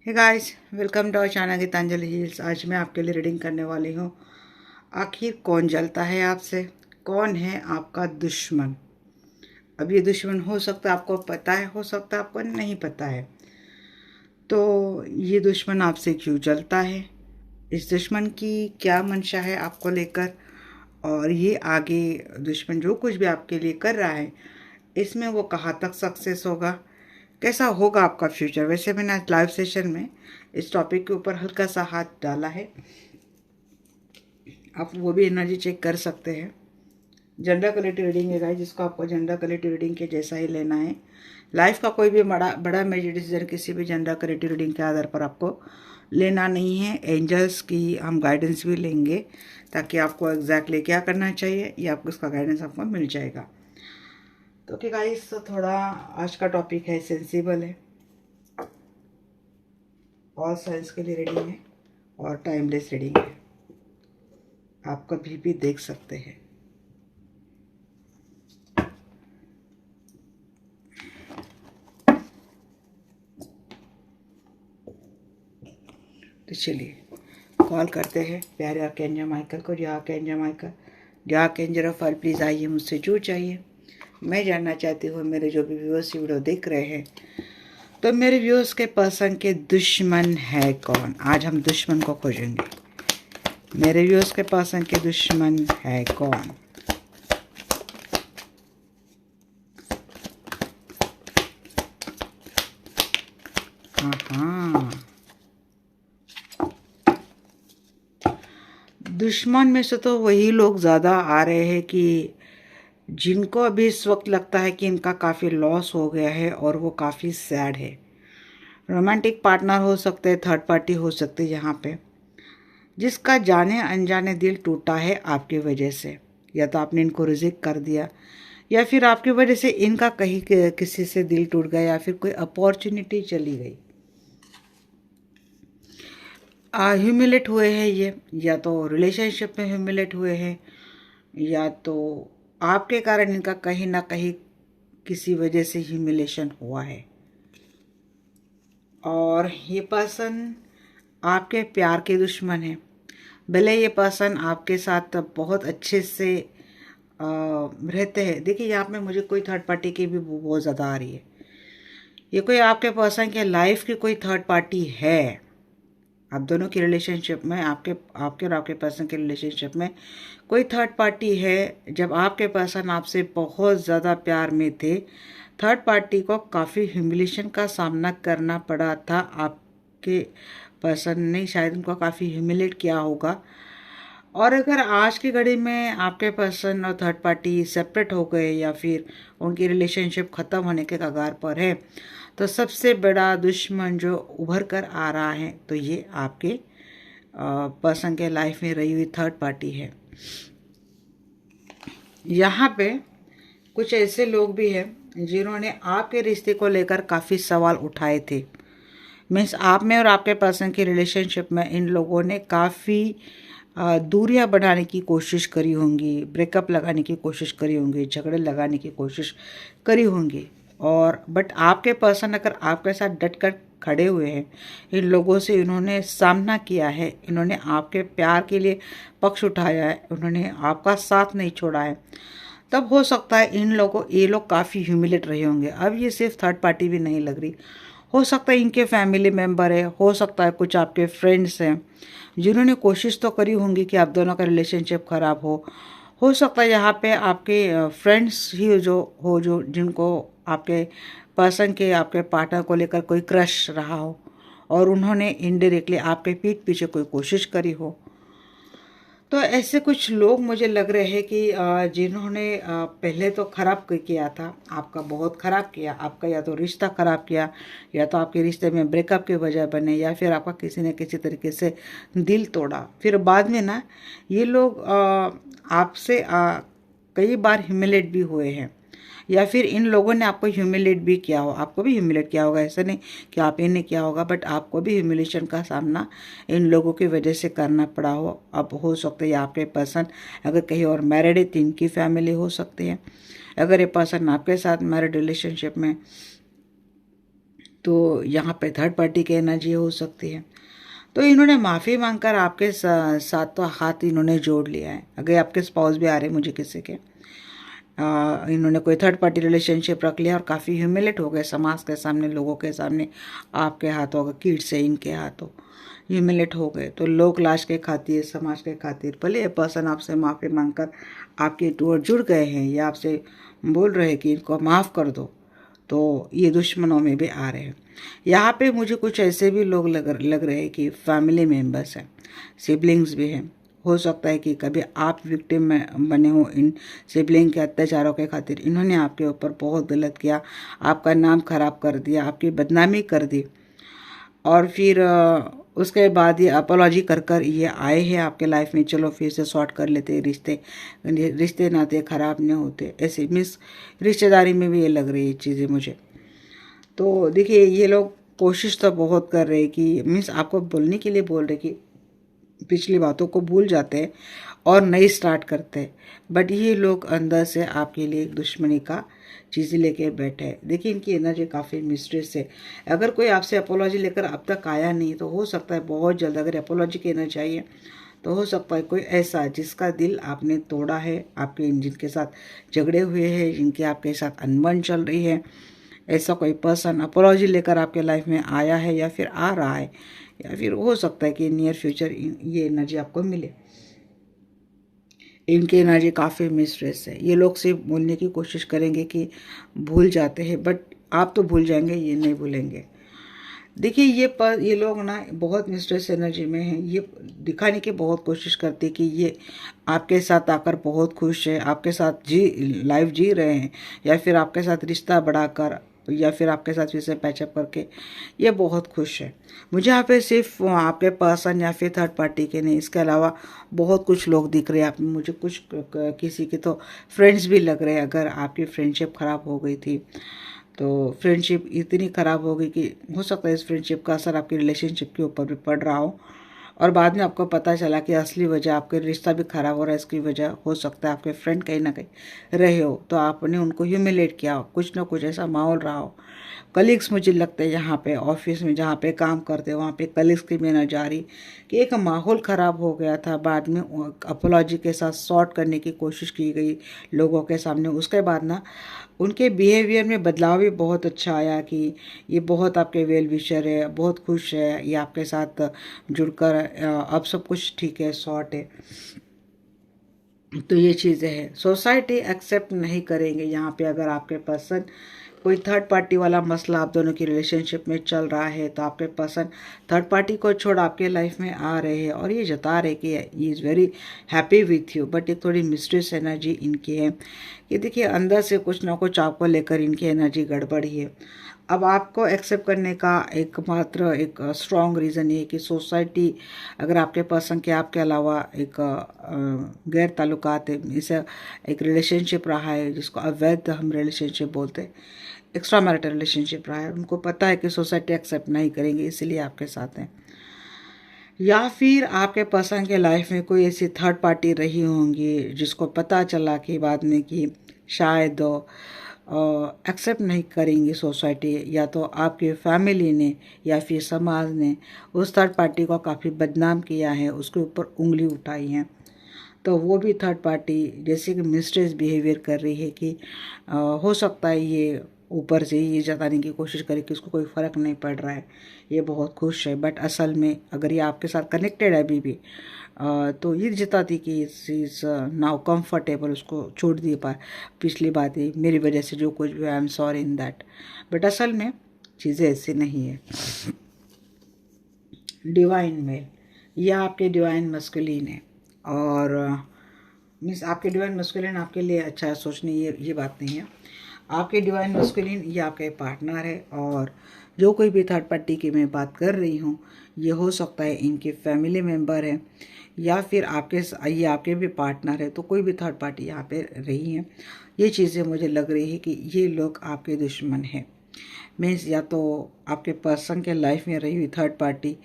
Hey guys, welcome to our channel Geetanjali Hills. आज मैं आपके लिए रीडिंग करने वाली हूँ। आखिर कौन जलता है आपसे? कौन है आपका दुश्मन? अब ये दुश्मन हो सकता है आपको पता है, हो सकता है आपको नहीं पता है। तो ये दुश्मन आपसे क्यों जलता है? इस दुश्मन की क्या मंशा है आपको लेकर? और ये आगे दुश्मन जो कुछ भी आपके लिए कर रहा है, इसमें वो कहाँ तक सक्सेस होगा? कैसा होगा आपका फ्यूचर? वैसे मैंने आज लाइव सेशन में इस टॉपिक के ऊपर हल्का सा हाथ डाला है, आप वो भी एनर्जी चेक कर सकते हैं। जनरल कलेक्टिव रीडिंग है गाइस, जिसको आपको जनरल कलेक्टिव रीडिंग के जैसा ही लेना है। लाइफ का कोई भी बड़ा मेजर डिसीजन किसी भी जनरल कलेक्टिव रीडिंग के आधार पर आपको लेना नहीं है। एंजल्स की हम गाइडेंस भी लेंगे ताकि आपको एग्जैक्टली क्या करना चाहिए ये आपको उसका गाइडेंस आपको मिल जाएगा। तो कि गाइस, थोड़ा आज का टॉपिक है, सेंसिबल है, ऑल साइंस के लिए रीडिंग है और टाइमलेस रीडिंग है, आप कभी भी देख सकते हैं। तो चलिए कॉल करते हैं प्यारे आर्कएंजल माइकल को। जो आर्कएंजल माइकल, जो आर्कएंजल ऑफ फायर, प्लीज़ आइए, मुझसे जो चाहिए। मैं जानना चाहती हूँ, मेरे जो भी व्यूअर्स वीडियो देख रहे हैं, तो मेरे व्यूअर्स के पर्सन के दुश्मन है कौन? आज हम दुश्मन को खोजेंगे। मेरे व्यूअर्स के पर्सन के दुश्मन है कौन? हाँ, दुश्मन में से तो वही लोग ज़्यादा आ रहे हैं कि जिनको अभी इस वक्त लगता है कि इनका काफ़ी लॉस हो गया है और वो काफ़ी सैड है। रोमांटिक पार्टनर हो सकते हैं, थर्ड पार्टी हो सकते हैं, यहाँ पे जिसका जाने अनजाने दिल टूटा है आपकी वजह से। या तो आपने इनको रिजेक्ट कर दिया, या फिर आपकी वजह से इनका कहीं किसी से दिल टूट गया, या फिर कोई अपॉर्चुनिटी चली गई। ह्यूमिलेट हुए हैं ये, या तो रिलेशनशिप में ह्यूमिलेट हुए हैं, या तो आपके कारण इनका कहीं ना कहीं किसी वजह से ह्यूमिलेशन हुआ है। और ये पर्सन आपके प्यार के दुश्मन है। भले ये पर्सन आपके साथ बहुत अच्छे से रहते हैं। देखिए, यहाँ पे मुझे कोई थर्ड पार्टी की भी बहुत ज़्यादा आ रही है। ये कोई आपके पर्सन के लाइफ की कोई थर्ड पार्टी है। आप दोनों की रिलेशनशिप में, आपके और आपके पर्सन के रिलेशनशिप में कोई थर्ड पार्टी है। जब आपके पर्सन आपसे बहुत ज़्यादा प्यार में थे, थर्ड पार्टी को काफ़ी ह्यूमिलेशन का सामना करना पड़ा था। आपके पर्सन ने शायद उनको काफ़ी ह्यूमिलेट किया होगा। और अगर आज की घड़ी में आपके पर्सन और थर्ड पार्टी सेपरेट हो गए, या फिर उनकी रिलेशनशिप ख़त्म होने के कगार पर है, तो सबसे बड़ा दुश्मन जो उभर कर आ रहा है, तो ये आपके पर्सन के लाइफ में रही हुई थर्ड पार्टी है। यहाँ पे कुछ ऐसे लोग भी हैं जिन्होंने आपके रिश्ते को लेकर काफ़ी सवाल उठाए थे। मीन्स आप में और आपके पर्सन की रिलेशनशिप में इन लोगों ने काफ़ी दूरियां बढ़ाने की कोशिश करी होंगी, ब्रेकअप लगाने की कोशिश करी होंगी, झगड़े लगाने की कोशिश करी होंगी। और बट आपके पर्सन अगर आपके साथ डट कर खड़े हुए हैं, इन लोगों से इन्होंने सामना किया है, इन्होंने आपके प्यार के लिए पक्ष उठाया है, उन्होंने आपका साथ नहीं छोड़ा है, तब हो सकता है ये लोग काफ़ी ह्यूमिलेट रहे होंगे। अब ये सिर्फ थर्ड पार्टी भी नहीं लग रही, हो सकता है इनके फैमिली मेम्बर है, हो सकता है कुछ आपके फ्रेंड्स हैं जिन्होंने कोशिश तो करी होंगी कि आप दोनों का रिलेशनशिप ख़राब हो सकता है यहाँ पे आपके फ्रेंड्स ही जो जिनको आपके पर्सन के, आपके पार्टनर को लेकर कोई क्रश रहा हो, और उन्होंने इनडायरेक्टली आपके पीठ पीछे कोई कोशिश करी हो। तो ऐसे कुछ लोग मुझे लग रहे हैं कि जिन्होंने पहले तो खराब किया था, आपका बहुत खराब किया, आपका या तो रिश्ता खराब किया, या तो आपके रिश्ते में ब्रेकअप की वजह बने, या फिर आपका किसी न किसी तरीके से दिल तोड़ा। फिर बाद में ना ये लोग आपसे कई बार ह्यूमिलेट भी हुए हैं, या फिर इन लोगों ने आपको ह्यूमिलेट भी किया हो। आपको भी ह्यूमिलेट किया होगा, ऐसा नहीं कि आप ही ने किया होगा, बट आपको भी ह्यूमिलेशन का सामना इन लोगों की वजह से करना पड़ा हो। अब हो सकता है आपके पर्सन अगर कहीं और मैरिड है तो इनकी फैमिली हो सकती है। अगर ये पर्सन आपके साथ मैरिड रिलेशनशिप में, तो यहाँ पे थर्ड पार्टी की एनर्जी हो सकती है। तो इन्होंने माफ़ी मांगकर आपके साथ तो हाथ इन्होंने जोड़ लिया है। अगर आपके स्पाउस भी आ रहे हैं मुझे किसी के, इन्होंने कोई थर्ड पार्टी रिलेशनशिप रख लिया और काफ़ी ह्यूमिलेट हो गए समाज के सामने, लोगों के सामने, आपके हाथों कीट से इनके हाथों ह्यूमिलेट हो गए। तो लोक लाज के खातिर, समाज के खातिर भले ये पर्सन आपसे माफ़ी मांगकर आपके टूर जुड़ गए हैं या आपसे बोल रहे हैं कि इनको माफ़ कर दो, तो ये दुश्मनों में भी आ रहे हैं। यहाँ पे मुझे कुछ ऐसे भी लोग लग रहे हैं कि फैमिली मेम्बर्स हैं, सिबलिंग्स भी हैं। हो सकता है कि कभी आप विक्टिम में बने हो इन सिबलिंग के अत्याचारों के खातिर। इन्होंने आपके ऊपर बहुत गलत किया, आपका नाम खराब कर दिया, आपकी बदनामी कर दी, और फिर उसके बाद ये अपोलॉजी कर कर ये आए हैं आपके लाइफ में, चलो फिर से सॉर्ट कर लेते, रिश्ते नाते ख़राब नहीं होते, ऐसे मीन्स रिश्तेदारी में भी ये लग रही है चीज़ें मुझे। तो देखिए ये लोग कोशिश तो बहुत कर रहे हैं कि मीन्स आपको बोलने के लिए बोल रहे कि पिछली बातों को भूल जाते हैं और नई स्टार्ट करते हैं, बट ये लोग अंदर से आपके लिए एक दुश्मनी का चीज़ें लेके बैठे हैं। देखिए इनकी एनर्जी काफ़ी मिस्ट्रेस है। अगर कोई आपसे अपोलॉजी लेकर अब तक आया नहीं तो हो सकता है बहुत जल्द, अगर अपोलॉजी की एनर्जी चाहिए तो हो सकता है कोई ऐसा जिसका दिल आपने तोड़ा है, आपके जिनके साथ झगड़े हुए हैं, जिनके आपके साथ अनबन चल रही है, ऐसा कोई पर्सन अपोलॉजी लेकर आपके लाइफ में आया है या फिर आ रहा है, या फिर हो सकता है कि नियर फ्यूचर ये एनर्जी आपको मिले। इनकी एनर्जी काफ़ी मिस्ट्रेस है। ये लोग सिर्फ बोलने की कोशिश करेंगे कि भूल जाते हैं, बट आप तो भूल जाएंगे, ये नहीं भूलेंगे। देखिए ये लोग ना बहुत मिस्ट्रेस एनर्जी में हैं। ये दिखाने की बहुत कोशिश करते हैं कि ये आपके साथ आकर बहुत खुश है, आपके साथ लाइफ जी रहे हैं, या फिर आपके साथ रिश्ता बढ़ाकर, या फिर आपके साथ फिर से पैचअप करके ये बहुत खुश है। मुझे यहाँ पे सिर्फ आपके पर्सन या फिर थर्ड पार्टी के नहीं, इसके अलावा बहुत कुछ लोग दिख रहे हैं आप मुझे। कुछ किसी के तो फ्रेंड्स भी लग रहे हैं। अगर आपकी फ्रेंडशिप ख़राब हो गई थी तो फ्रेंडशिप इतनी ख़राब हो गई कि हो सकता है इस फ्रेंडशिप का असर आपकी रिलेशनशिप के ऊपर भी पड़ रहा हो, और बाद में आपको पता चला कि असली वजह आपके रिश्ता भी ख़राब हो रहा है, इसकी वजह हो सकता है आपके फ्रेंड कहीं ना कहीं रहे हो, तो आपने उनको ह्यूमिलेट किया हो, कुछ ना कुछ ऐसा माहौल रहा हो। कलीग्स मुझे लगता है यहाँ पे ऑफिस में जहाँ पे काम करते हैं वहाँ पे कलीग्स की मेहनत जारी कि एक माहौल ख़राब हो गया था, बाद में अपोलॉजी के साथ सॉर्ट करने की कोशिश की गई लोगों के सामने। उसके बाद ना उनके बिहेवियर में बदलाव भी बहुत अच्छा आया कि ये बहुत आपके वेल विशर है, बहुत खुश है, ये आपके साथ जुड़कर अब सब कुछ ठीक है, सॉर्ट है। तो ये चीज़ें हैं, सोसाइटी एक्सेप्ट नहीं करेंगे यहाँ पे। अगर आपके पर्सन कोई थर्ड पार्टी वाला मसला आप दोनों की रिलेशनशिप में चल रहा है तो आपके पर्सन थर्ड पार्टी को छोड़ आपके लाइफ में आ रहे हैं और ये जता रहे कि he is very happy with you, but एक थोड़ी मिस्ट्रेस एनर्जी इनकी है कि देखिए अंदर से कुछ ना कुछ आपको लेकर इनकी एनर्जी गड़बड़ी है। अब आपको एक्सेप्ट करने का एकमात्र एक स्ट्रॉन्ग रीज़न ये है कि सोसाइटी अगर आपके पर्सन के आपके अलावा एक गैर ताल्लुकात है, इसे एक रिलेशनशिप रहा है जिसको अवैध हम रिलेशनशिप बोलते हैं, एक्स्ट्रा मैरिटल रिलेशनशिप रहा है, उनको पता है कि सोसाइटी एक्सेप्ट नहीं करेंगे, इसलिए आपके साथ हैं। या फिर आपके पर्सन के लाइफ में कोई ऐसी थर्ड पार्टी रही होंगी जिसको पता चला कि बाद में कि शायद एक्सेप्ट नहीं करेंगी सोसाइटी, या तो आपकी फैमिली ने या फिर समाज ने उस थर्ड पार्टी को काफ़ी बदनाम किया है, उसके ऊपर उंगली उठाई है, तो वो भी थर्ड पार्टी जैसे कि मिस्ट्रेस बिहेवियर कर रही है कि हो सकता है ये ऊपर से ये जताने की कोशिश करे कि उसको कोई फ़र्क नहीं पड़ रहा है, ये बहुत खुश है, बट असल में अगर ये आपके साथ कनेक्टेड है अभी भी तो ये जताती कि इज नाउ कंफर्टेबल, उसको छोड़ दिए पा पिछली बातें मेरी वजह से जो कुछ भी, I am sorry in that, but असल में चीज़ें ऐसी नहीं है। डिवाइन मेल, यह आपके डिवाइन मस्कुलिन है, और मीन्स आपके डिवाइन मस्कुलिन आपके लिए अच्छा है सोचने, ये बात नहीं है। आपके डिवाइन मस्कुलिन ये आपके पार्टनर है, और जो कोई भी थर्ड पार्टी की मैं बात कर रही हूँ ये हो सकता है इनके फैमिली मेम्बर है, या फिर ये आपके भी पार्टनर है, तो कोई भी थर्ड पार्टी यहाँ पे रही है। ये चीज़ें मुझे लग रही है कि ये लोग आपके दुश्मन हैं। मीन्स या तो आपके पर्सन के लाइफ में रही हुई थर्ड पार्टी,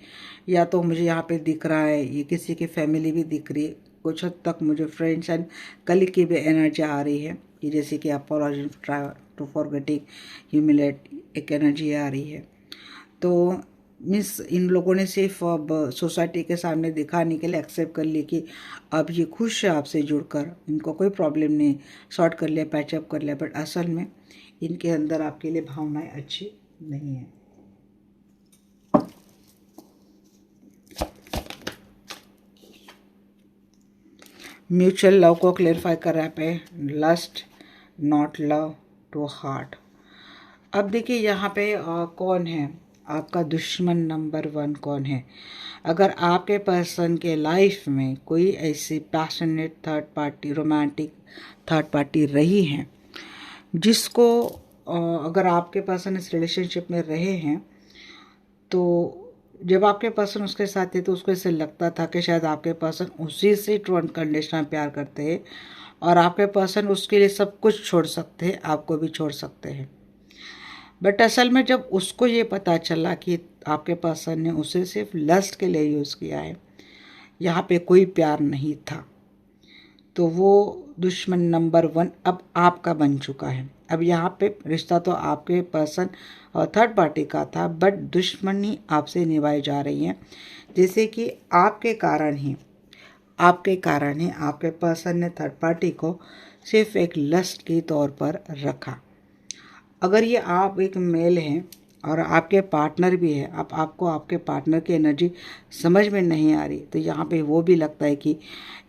या तो मुझे यहाँ पे दिख रहा है ये किसी की फैमिली भी दिख रही है, कुछ हद तक मुझे फ्रेंड्स एंड कलीग की भी एनर्जी आ रही है कि जैसे कि apology, try to forgetting, humiliate, एक एनर्जी आ रही है। तो मीन्स इन लोगों ने सिर्फ अब सोसाइटी के सामने दिखाने के लिए एक्सेप्ट कर लिया कि अब ये खुश है आपसे जुड़कर, इनको कोई प्रॉब्लम नहीं, सॉर्ट कर लिया, पैचअप कर लिया, बट असल में इनके अंदर आपके लिए भावनाएं अच्छी नहीं है। म्यूचुअल लव को क्लेरिफाई कर रहा है पे, lust not love to heart. अब देखिए यहाँ पे कौन है आपका दुश्मन नंबर 1, कौन है। अगर आपके पर्सन के लाइफ में कोई ऐसी passionate third party, romantic third party रही है जिसको अगर आपके पर्सन इस रिलेशनशिप में रहे हैं, तो जब आपके पर्सन उसके साथ थे तो उसको ऐसे लगता था कि शायद आपके पर्सन उसी से ट्रू अनकंडीशनल प्यार करते हैं और आपके पर्सन उसके लिए सब कुछ छोड़ सकते हैं, आपको भी छोड़ सकते हैं। बट असल में जब उसको ये पता चला कि आपके पर्सन ने उसे सिर्फ लस्ट के लिए यूज़ किया है, यहाँ पे कोई प्यार नहीं था, तो वो दुश्मन नंबर 1 अब आपका बन चुका है। अब यहाँ पे रिश्ता तो आपके पर्सन और थर्ड पार्टी का था, बट दुश्मनी आपसे निभाई जा रही है, जैसे कि आपके कारण ही आपके पर्सन ने थर्ड पार्टी को सिर्फ एक लस्ट के तौर पर रखा। अगर ये आप एक मेल हैं और आपके पार्टनर भी है, अब आपको आपके पार्टनर की एनर्जी समझ में नहीं आ रही, तो यहाँ पे वो भी लगता है कि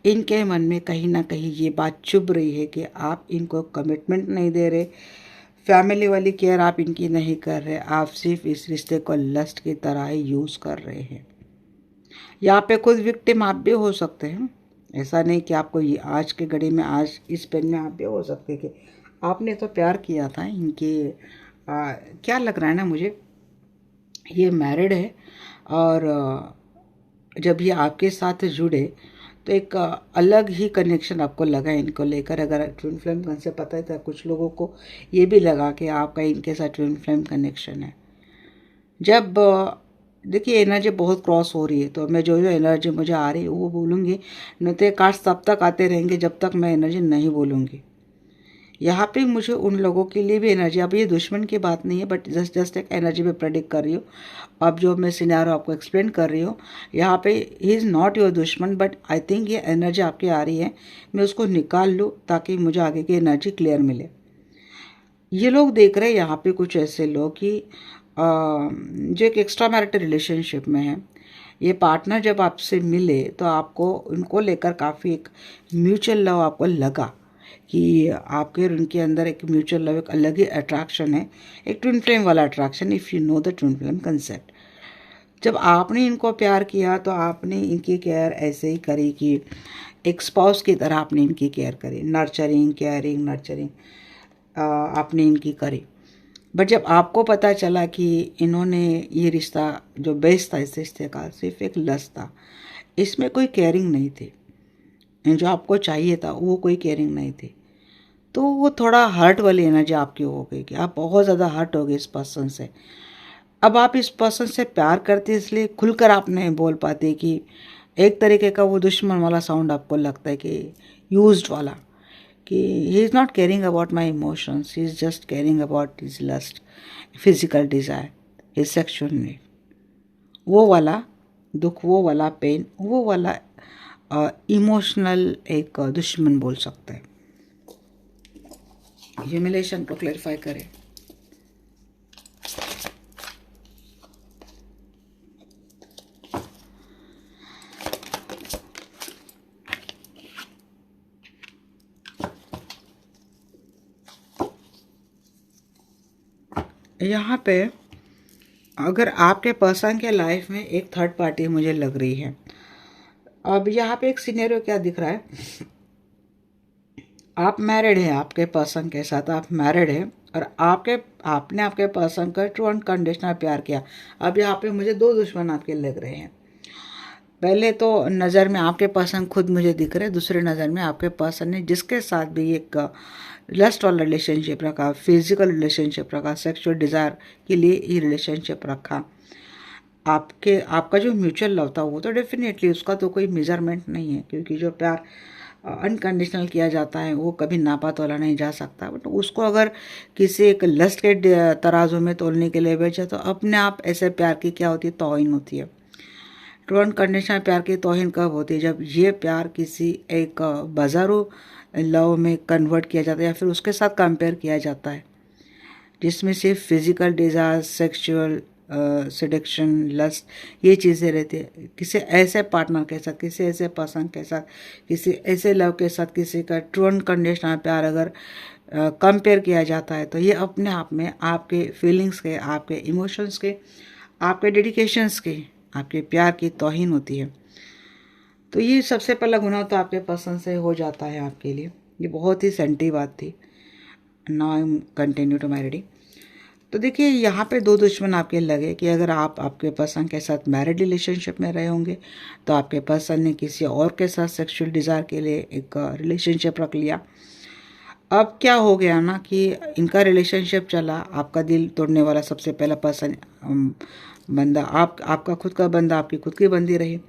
इनके मन में कहीं ना कहीं ये बात चुभ रही है कि आप इनको कमिटमेंट नहीं दे रहे, फैमिली वाली केयर आप इनकी नहीं कर रहे, आप सिर्फ इस रिश्ते को लस्ट की तरह ही यूज़ कर रहे हैं। यहाँ पे खुद विक्टिम आप भी हो सकते हैं, ऐसा नहीं कि आपको ये आज के घड़ी में, आज इस पेन में आप भी हो सकते कि आपने तो प्यार किया था इनके। क्या लग रहा है ना मुझे, ये मैरिड है और जब ये आपके साथ जुड़े तो एक अलग ही कनेक्शन आपको लगा इनको लेकर। अगर ट्विन फ्लेम कंसेप्ट पता है तो कुछ लोगों को ये भी लगा कि आपका इनके साथ ट्विन फ्लेम कनेक्शन है। जब देखिए एनर्जी बहुत क्रॉस हो रही है, तो मैं जो एनर्जी मुझे आ रही है वो बोलूँगी, नहीं तो काश तब तक आते रहेंगे जब तक मैं एनर्जी नहीं बोलूँगी। यहाँ पे मुझे उन लोगों के लिए भी एनर्जी, अब ये दुश्मन की बात नहीं है, बट जस्ट एक एनर्जी पे प्रेडिक्ट कर रही हूँ। अब जो मैं सिनेरियो आपको एक्सप्लेन कर रही हूँ, यहाँ पे ही इज़ नॉट योर दुश्मन, बट आई थिंक ये एनर्जी आपकी आ रही है, मैं उसको निकाल लूँ ताकि मुझे आगे की एनर्जी क्लियर मिले। ये लोग देख रहे हैं यहाँ पे कुछ ऐसे लोग कि जो एक एक्स्ट्रा मैरिटल रिलेशनशिप में है, ये पार्टनर जब आपसे मिले तो आपको उनको लेकर काफ़ी एक म्यूचुअल लव आपको लगा कि आपके और उनके अंदर एक म्यूचुअल लव, एक अलग ही अट्रैक्शन है, एक ट्विन फ्लेम वाला attraction, if you know the twin flame concept. जब आपने इनको प्यार किया तो आपने इनकी केयर ऐसे ही करी कि एक स्पाउस की तरह आपने इनकी केयर करी, नर्चरिंग, केयरिंग, नर्चरिंग आपने इनकी करी। बट जब आपको पता चला कि इन्होंने ये रिश्ता जो बेस था इस रिश्ते का सिर्फ एक लस्ट था, इसमें कोई केयरिंग नहीं थी, जो आपको चाहिए था वो कोई केयरिंग नहीं थी, तो वो थोड़ा हर्ट वाली एनर्जी आपकी हो गई कि आप बहुत ज़्यादा हर्ट हो गए इस पर्सन से। अब आप इस पर्सन से प्यार करते इसलिए खुलकर आप नहीं बोल पाते कि एक तरीके का वो दुश्मन वाला साउंड आपको लगता है कि यूज्ड वाला, कि he is not caring about my emotions, he is just caring about his lust, physical desire, his sexual need, वो वाला दुख, वो वाला पेन, वो वाला इमोशनल एक दुश्मन बोल सकते हैं। ह्यूमिलेशन को क्लैरिफाई करें। यहाँ पे अगर आपके पर्सन के लाइफ में एक थर्ड पार्टी मुझे लग रही है, अब यहाँ पे एक सिनेरियो क्या दिख रहा है, आप मैरिड हैं, आपके पर्सन के साथ आप मैरिड हैं और आपने आपके पर्सन का ट्रू अनकंडीशनल प्यार किया। अब यहाँ पे मुझे दो दुश्मन आपके लग रहे हैं। पहले तो नज़र में आपके पर्सन खुद मुझे दिख रहे हैं, दूसरे नज़र में आपके पर्सन ने जिसके साथ भी एक लस्ट वाला रिलेशनशिप रखा, फिजिकल रिलेशनशिप रखा, सेक्सुअल डिज़ायर के लिए ही रिलेशनशिप रखा, आपका जो म्यूचुअल लव था वो तो डेफिनेटली उसका तो कोई मेजरमेंट नहीं है, क्योंकि जो प्यार अनकंडीशनल किया जाता है, वो कभी नापा तोला नहीं जा सकता। बट उसको अगर किसी एक लस्ट के तराजू में तोलने के लिए बेचा तो अपने आप ऐसे प्यार की क्या होती है, तौहीन होती है। ट्रू अनकंडीशनल प्यार की तौहीन कब होती है, जब ये प्यार किसी एक बाजारू लव में कन्वर्ट किया जाता है या फिर उसके साथ कंपेयर किया जाता है, जिसमें सिर्फ physical desire, sexual seduction, lust, ये चीज़ें रहती है। किसी ऐसे पार्टनर के साथ, किसी ऐसे पर्सन के साथ, किसी ऐसे लव के साथ किसी का ट्रू अनकंडीशनल प्यार अगर कंपेयर किया जाता है तो ये अपने आप में आपके फीलिंग्स के, आपके इमोशंस के, आपके डेडिकेशंस के, आपके प्यार की तौहीन होती है। तो ये सबसे पहला गुनाह तो आपके पसंद से हो जाता है आपके लिए। ये बहुत ही सेंटी बात थी। Now I continue to my reading. तो देखिए यहाँ पे दो दुश्मन आपके लगे कि अगर आप आपके पर्सन के साथ मैरिड रिलेशनशिप में रहे होंगे तो आपके पर्सन ने किसी और के साथ सेक्सुअल डिज़ायर के लिए एक रिलेशनशिप रख लिया। अब क्या हो गया ना कि इनका रिलेशनशिप चला, आपका दिल तोड़ने वाला सबसे पहला पर्सन बंदा आपका खुद का बंदा, आपकी खुद की बंदी रही।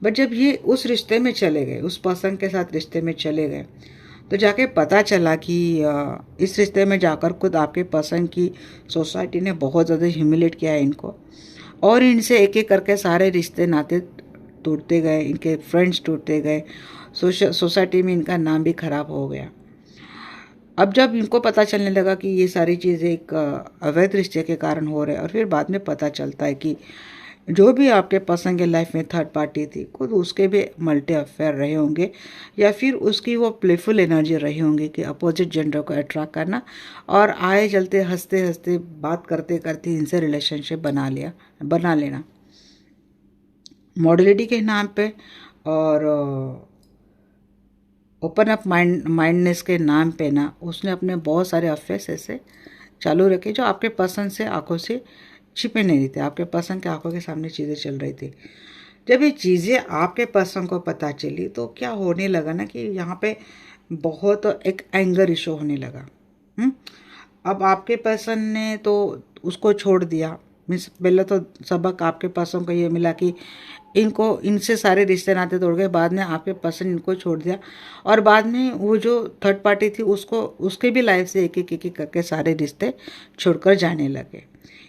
बट जब ये उस रिश्ते में चले गए, उस पर्सन के साथ रिश्ते में चले गए, तो जाके पता चला कि इस रिश्ते में जाकर खुद आपके पर्सन की सोसाइटी ने बहुत ज़्यादा ह्यूमिलेट किया है इनको, और इनसे एक एक करके सारे रिश्ते नाते टूटते गए, इनके फ्रेंड्स टूटते गए, सोसाइटी में इनका नाम भी खराब हो गया। अब जब इनको पता चलने लगा कि ये सारी चीज़ें एक अवैध रिश्ते के कारण हो रहे हैं, और फिर बाद में पता चलता है कि जो भी आपके पर्सन के लाइफ में थर्ड पार्टी थी, खुद उसके भी मल्टी अफेयर रहे होंगे, या फिर उसकी वो प्लेफुल एनर्जी रही होंगी कि अपोजिट जेंडर को अट्रैक्ट करना, और आए चलते हंसते हंसते बात करते करते इनसे रिलेशनशिप बना लेना मॉडलिटी के नाम पे, और ओपन अप माइंडनेस के नाम पे ना उसने अपने बहुत सारे अफेयर्स ऐसे चालू रखे जो आपके पर्सन से आंखों से छिपे नहीं थे, आपके पर्सन के आंखों के सामने चीज़ें चल रही थी। जब ये चीज़ें आपके पर्सन को पता चली तो क्या होने लगा ना कि यहाँ पे बहुत एक एंगर इशू होने लगा। अब आपके पर्सन ने तो उसको छोड़ दिया। मीन्स पहले तो सबक आपके पर्सन को ये मिला कि इनसे सारे रिश्ते नाते तोड़ गए, बाद में आपके पर्सन इनको छोड़ दिया, और बाद में वो जो थर्ड पार्टी थी उसके भी लाइफ से एक एक करके सारे रिश्ते छोड़कर जाने लगे।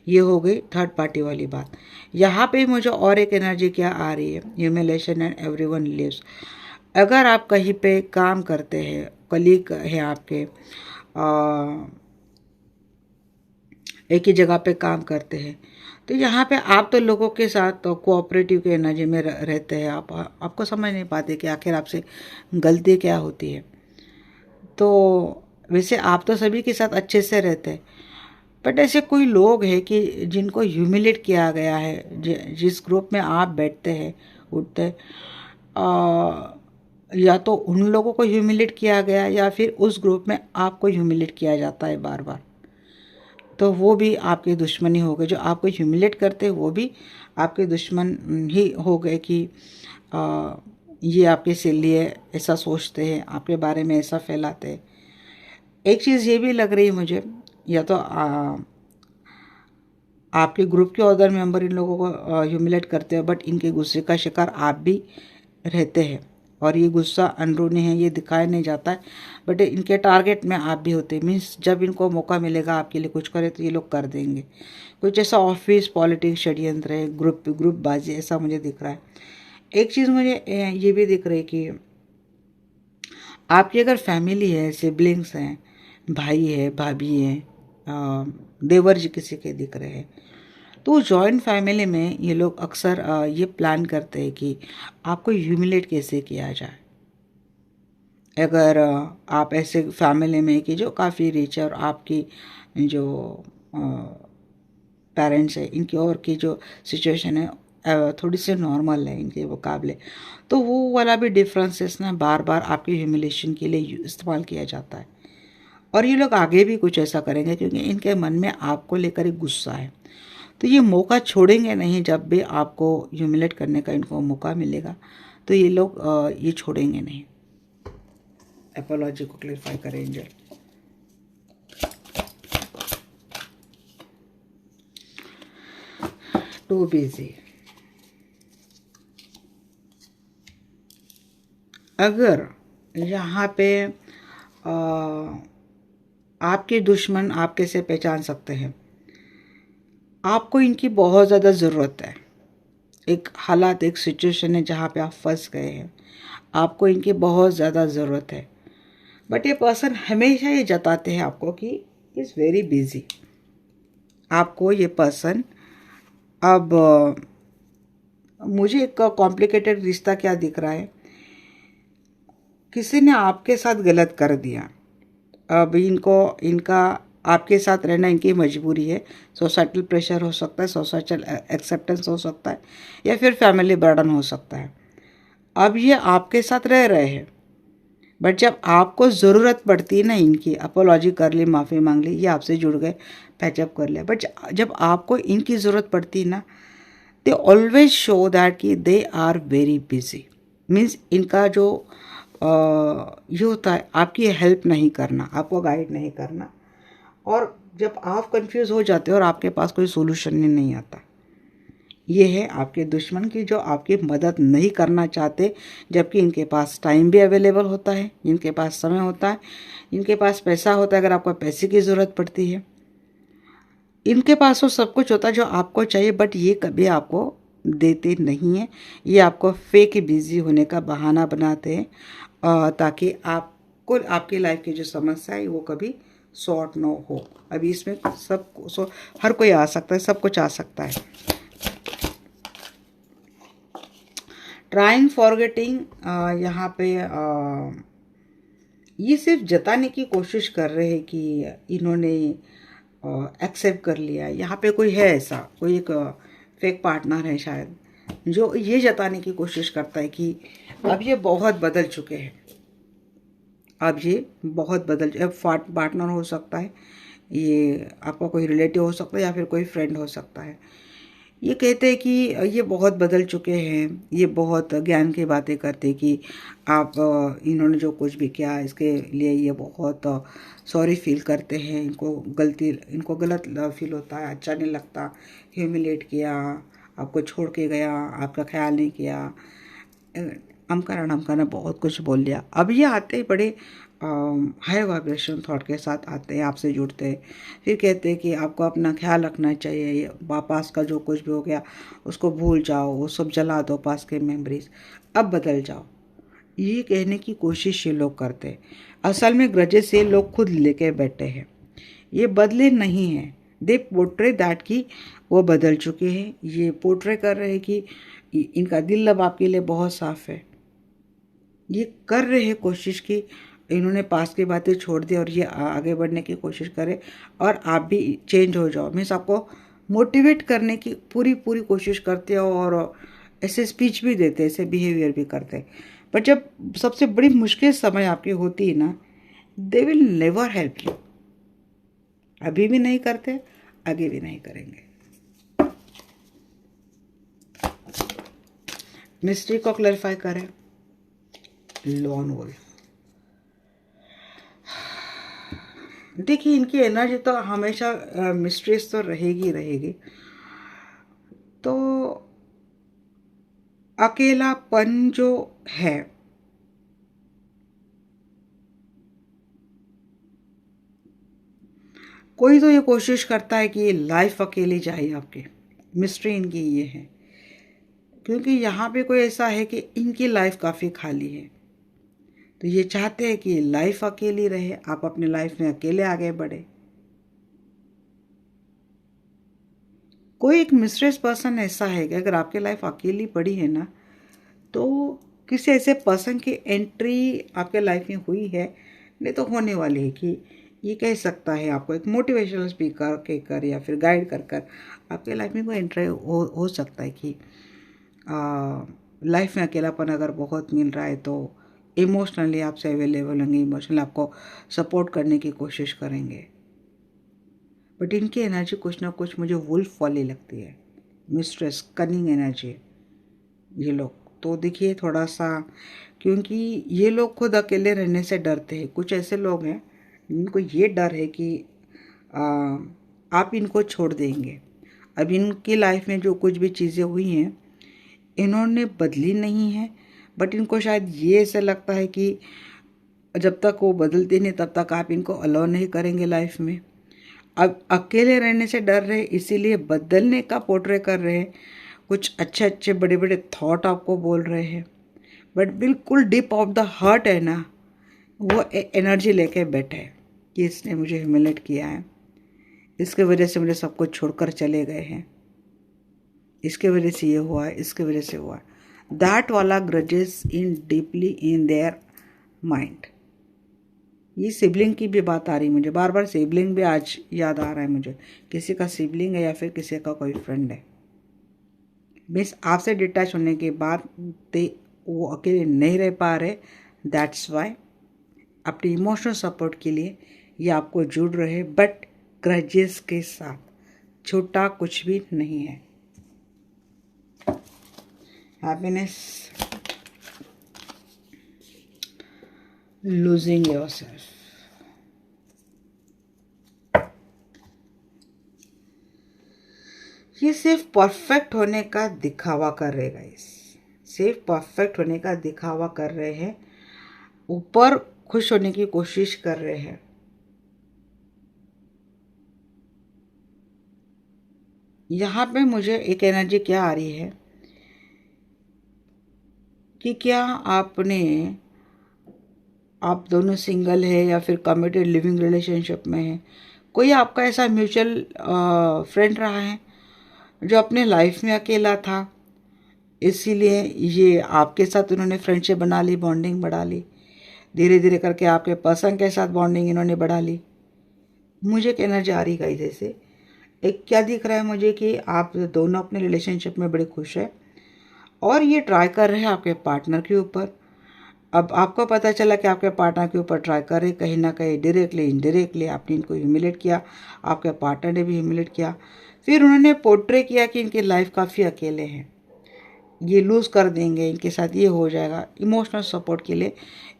ये हो गई थर्ड पार्टी वाली बात। यहाँ पे मुझे और एक एनर्जी क्या आ रही है, ह्यूमिलेशन एंड एवरीवन लिव्स। अगर आप कहीं पे काम करते हैं, कलीग है आपके, एक ही जगह पे काम करते हैं, तो यहाँ पे आप तो लोगों के साथ तो कोऑपरेटिव के एनर्जी में रहते हैं। आपको समझ नहीं पाते कि आखिर आपसे गलती क्या होती है। तो वैसे आप तो सभी के साथ अच्छे से रहते हैं, बट ऐसे कोई लोग हैं कि जिनको ह्यूमिलेट किया गया है, जिस ग्रुप में आप बैठते हैं उठते हैं, या तो उन लोगों को ह्यूमिलेट किया गया या फिर उस ग्रुप में आपको ह्यूमिलेट किया जाता है बार बार, तो वो भी आपके दुश्मनी हो गए। जो आपको ह्यूमिलेट करते हैं वो भी आपके दुश्मन ही हो गए कि ये आपके से लिए ऐसा सोचते हैं, आपके बारे में ऐसा फैलाते हैं। एक चीज़ ये भी लग रही है मुझे, या तो आपके ग्रुप के अदर मेंबर इन लोगों को ह्यूमिलेट करते हैं, बट इनके गुस्से का शिकार आप भी रहते हैं, और ये गुस्सा अंदरूनी है, ये दिखाया नहीं जाता है, बट इनके टारगेट में आप भी होते हैं। मीन्स जब इनको मौका मिलेगा आपके लिए कुछ करे तो ये लोग कर देंगे। कुछ ऐसा ऑफिस पॉलिटिक्स षड्यंत्र है, ग्रुप बाजी, ऐसा मुझे दिख रहा है। एक चीज़ मुझे ये भी दिख रही है कि आपकी अगर फैमिली है, सिबलिंग्स हैं, भाई है, भाभी है, देवर जी किसी के दिख रहे हैं, तो जॉइंट फैमिली में ये लोग अक्सर ये प्लान करते हैं कि आपको ह्यूमिलेट कैसे किया जाए। अगर आप ऐसे फैमिली में कि जो काफ़ी रिच है और आपकी जो पेरेंट्स है इनकी और की जो सिचुएशन है थोड़ी सी नॉर्मल है इनके मुकाबले, तो वो वाला भी डिफरेंसेस ना बार बार आपकी ह्यूमिलेशन के लिए इस्तेमाल किया जाता है। और ये लोग आगे भी कुछ ऐसा करेंगे क्योंकि इनके मन में आपको लेकर एक गुस्सा है, तो ये मौका छोड़ेंगे नहीं। जब भी आपको ह्यूमिलेट करने का इनको मौका मिलेगा तो ये लोग ये छोड़ेंगे नहीं। एपोलॉजी को क्लियरफाई करें एंजल। Too busy. अगर यहाँ पे आ, आपके दुश्मन आप कैसे पहचान सकते हैं? आपको इनकी बहुत ज़्यादा ज़रूरत है। एक हालात, एक सिचुएशन है जहाँ पे आप फंस गए हैं, आपको इनकी बहुत ज़्यादा ज़रूरत है। बट ये पर्सन हमेशा ये जताते हैं आपको कि इज़ वेरी बिजी। आपको ये पर्सन अब मुझे एक कॉम्प्लिकेटेड रिश्ता क्या दिख रहा है, किसी ने आपके साथ गलत कर दिया। अब इनका आपके साथ रहना इनकी मजबूरी है। सोसाइटल प्रेशर हो सकता है, सोसाइटल एक्सेप्टेंस हो सकता है, या फिर फैमिली बर्डन हो सकता है। अब ये आपके साथ रह रहे हैं, बट जब आपको ज़रूरत पड़ती है ना इनकी, अपोलॉजी कर ली, माफ़ी मांग ली, ये आपसे जुड़ गए, पैचअप कर लिया, बट जब आपको इनकी ज़रूरत पड़ती है ना, दे ऑलवेज शो दैट कि they are very busy. Means इनका जो ये होता है आपकी हेल्प नहीं करना, आपको गाइड नहीं करना। और जब आप कंफ्यूज हो जाते हो और आपके पास कोई सोल्यूशन नहीं आता, ये है आपके दुश्मन की जो आपकी मदद नहीं करना चाहते, जबकि इनके पास टाइम भी अवेलेबल होता है, इनके पास समय होता है, इनके पास पैसा होता है अगर आपको पैसे की ज़रूरत पड़ती है। इनके पास वो सब कुछ होता है जो आपको चाहिए, बट ये कभी आपको देते नहीं हैं। ये आपको फेक बिजी होने का बहाना बनाते हैं ताकि आपको आपकी लाइफ की जो समस्या है वो कभी सॉर्ट ना हो। अभी इसमें हर कोई आ सकता है, सब कुछ आ सकता है। ट्राइंग फॉरगेटिंग, यहाँ पे ये सिर्फ जताने की कोशिश कर रहे हैं कि इन्होंने एक्सेप्ट कर लिया। यहाँ पे कोई है ऐसा, कोई एक फेक पार्टनर है शायद, जो ये जताने की कोशिश करता है कि अब ये बहुत बदल चुके हैं, अब ये बहुत बदल, अब पार्टनर हो सकता है, ये आपका कोई रिलेटिव हो सकता है या फिर कोई फ्रेंड हो सकता है। ये कहते हैं कि ये बहुत बदल चुके हैं, ये बहुत ज्ञान की बातें करते कि आप इन्होंने जो कुछ भी किया इसके लिए ये बहुत सॉरी फील करते हैं, इनको गलत फील होता है, अच्छा नहीं लगता, ह्यूमिलेट किया, आपको छोड़ के गया, आपका ख्याल नहीं किया, अमकरण बहुत कुछ बोल लिया। अब ये आते ही बड़े हाई वाइब्रेशन थॉट के साथ आते हैं, आपसे जुड़ते हैं, फिर कहते हैं कि आपको अपना ख्याल रखना चाहिए, पास का जो कुछ भी हो गया उसको भूल जाओ, वो सब जला दो पास के मेमोरीज, अब बदल जाओ। ये कहने की कोशिश ये लोग करते हैं। असल में ग्रजेस ये लोग खुद लेके बैठे हैं, ये बदले नहीं हैं। दे पोर्ट्रे दैट कि वो बदल चुके हैं। ये पोर्ट्रे कर रहे हैं कि इनका दिल अब आपके लिए बहुत साफ है। ये कर रहे हैं कोशिश की इन्होंने पास की बातें छोड़ दी और ये आगे बढ़ने की कोशिश करे और आप भी चेंज हो जाओ। मीन्स आपको मोटिवेट करने की पूरी पूरी कोशिश करते हो और ऐसे स्पीच भी देते, ऐसे बिहेवियर भी करते। बट जब सबसे बड़ी मुश्किल समय आपकी होती है ना, they will never help you. अभी भी नहीं करते, आगे भी नहीं करेंगे। मिस्ट्री को क्लैरिफाई करें। लॉन वुल्फ, देखिए इनकी एनर्जी तो हमेशा मिस्ट्रीज तो रहेगी रहेगी। तो अकेलापन जो है, कोई तो ये कोशिश करता है कि लाइफ अकेली जाए आपकी। मिस्ट्री इनकी ये है, क्योंकि यहाँ पे कोई ऐसा है कि इनकी लाइफ काफ़ी खाली है, तो ये चाहते हैं कि लाइफ अकेली रहे, आप अपनी लाइफ में अकेले आगे बढ़े। कोई एक मिस्ट्रेस पर्सन ऐसा है कि अगर आपकी लाइफ अकेली पड़ी है ना, तो किसी ऐसे पर्सन की एंट्री आपके लाइफ में हुई है, नहीं तो होने वाली है, कि ये कह सकता है आपको एक मोटिवेशनल स्पीकर कहकर या फिर गाइड कर कर आपके लाइफ में कोई एंट्री हो सकता है कि लाइफ में अकेलापन अगर बहुत मिल रहा है तो इमोशनली आपसे अवेलेबल होंगे, इमोशनली आपको सपोर्ट करने की कोशिश करेंगे। बट इनकी एनर्जी कुछ ना कुछ मुझे वुल्फ वाली लगती है, मिस्ट्रेस, कनिंग एनर्जी ये लोग। तो देखिए थोड़ा सा, क्योंकि ये लोग खुद अकेले रहने से डरते हैं। कुछ ऐसे लोग हैं जिनको ये डर है कि आप इनको छोड़ देंगे। अब इनकी लाइफ में जो कुछ भी चीज़ें हुई हैं इन्होंने बदली नहीं है, बट इनको शायद ये ऐसा लगता है कि जब तक वो बदलती नहीं तब तक आप इनको अलाउ नहीं करेंगे लाइफ में। अब अकेले रहने से डर रहे इसीलिए बदलने का पोर्ट्रे कर रहे हैं, कुछ अच्छे अच्छे बड़े बड़े थॉट आपको बोल रहे हैं, बट बिल्कुल डीप ऑफ द हार्ट है ना, वो एनर्जी लेके बैठे हैं कि इसने मुझे ह्यूमिलेट किया है, इसके वजह से मुझे सब कुछ छोड़कर चले गए हैं, इसके वजह से ये हुआ है, इसके वजह से हुआ है। दैट वाला grudges in deeply in their mind. ये सिबलिंग की भी बात आ रही मुझे, बार बार सिबलिंग भी आज याद आ रहा है मुझे, किसी का सिबलिंग है या फिर किसी का कोई फ्रेंड है। मीन्स आपसे डिटैच होने के बाद वो अकेले नहीं रह पा रहे, दैट्स वाई अपनी इमोशनल सपोर्ट के लिए ये आपको जुड़ रहे, बट ग्रजेस के साथ, छोटा कुछ भी नहीं है। Happiness, losing yourself. ये सिर्फ परफेक्ट होने का दिखावा कर रहे गाइस, सिर्फ परफेक्ट होने का दिखावा कर रहे हैं, ऊपर खुश होने की कोशिश कर रहे हैं। यहाँ पे मुझे एक एनर्जी क्या आ रही है कि क्या आप दोनों सिंगल है या फिर कमिटेड लिविंग रिलेशनशिप में है, कोई आपका ऐसा म्यूचुअल फ्रेंड रहा है जो अपने लाइफ में अकेला था, इसीलिए ये आपके साथ उन्होंने फ्रेंडशिप बना ली, बॉन्डिंग बढ़ा ली, धीरे धीरे करके आपके पर्सन के साथ बॉन्डिंग इन्होंने बढ़ा ली। मुझे एक एनर्जी आ रही है जैसे एक क्या दिख रहा है मुझे कि आप दोनों अपने रिलेशनशिप में बड़े खुश हैं और ये ट्राई कर रहे हैं आपके पार्टनर के ऊपर। अब आपको पता चला कि आपके पार्टनर के ऊपर ट्राई कर रहे, कहीं ना कहीं डायरेक्टली इनडायरेक्टली आपने इनको ह्यूमिलेट किया, आपके पार्टनर ने भी ह्यूमिलेट किया, फिर उन्होंने पोर्ट्रे किया कि इनकी लाइफ काफ़ी अकेले हैं, ये लूज़ कर देंगे, इनके साथ ये हो जाएगा। इमोशनल सपोर्ट के लिए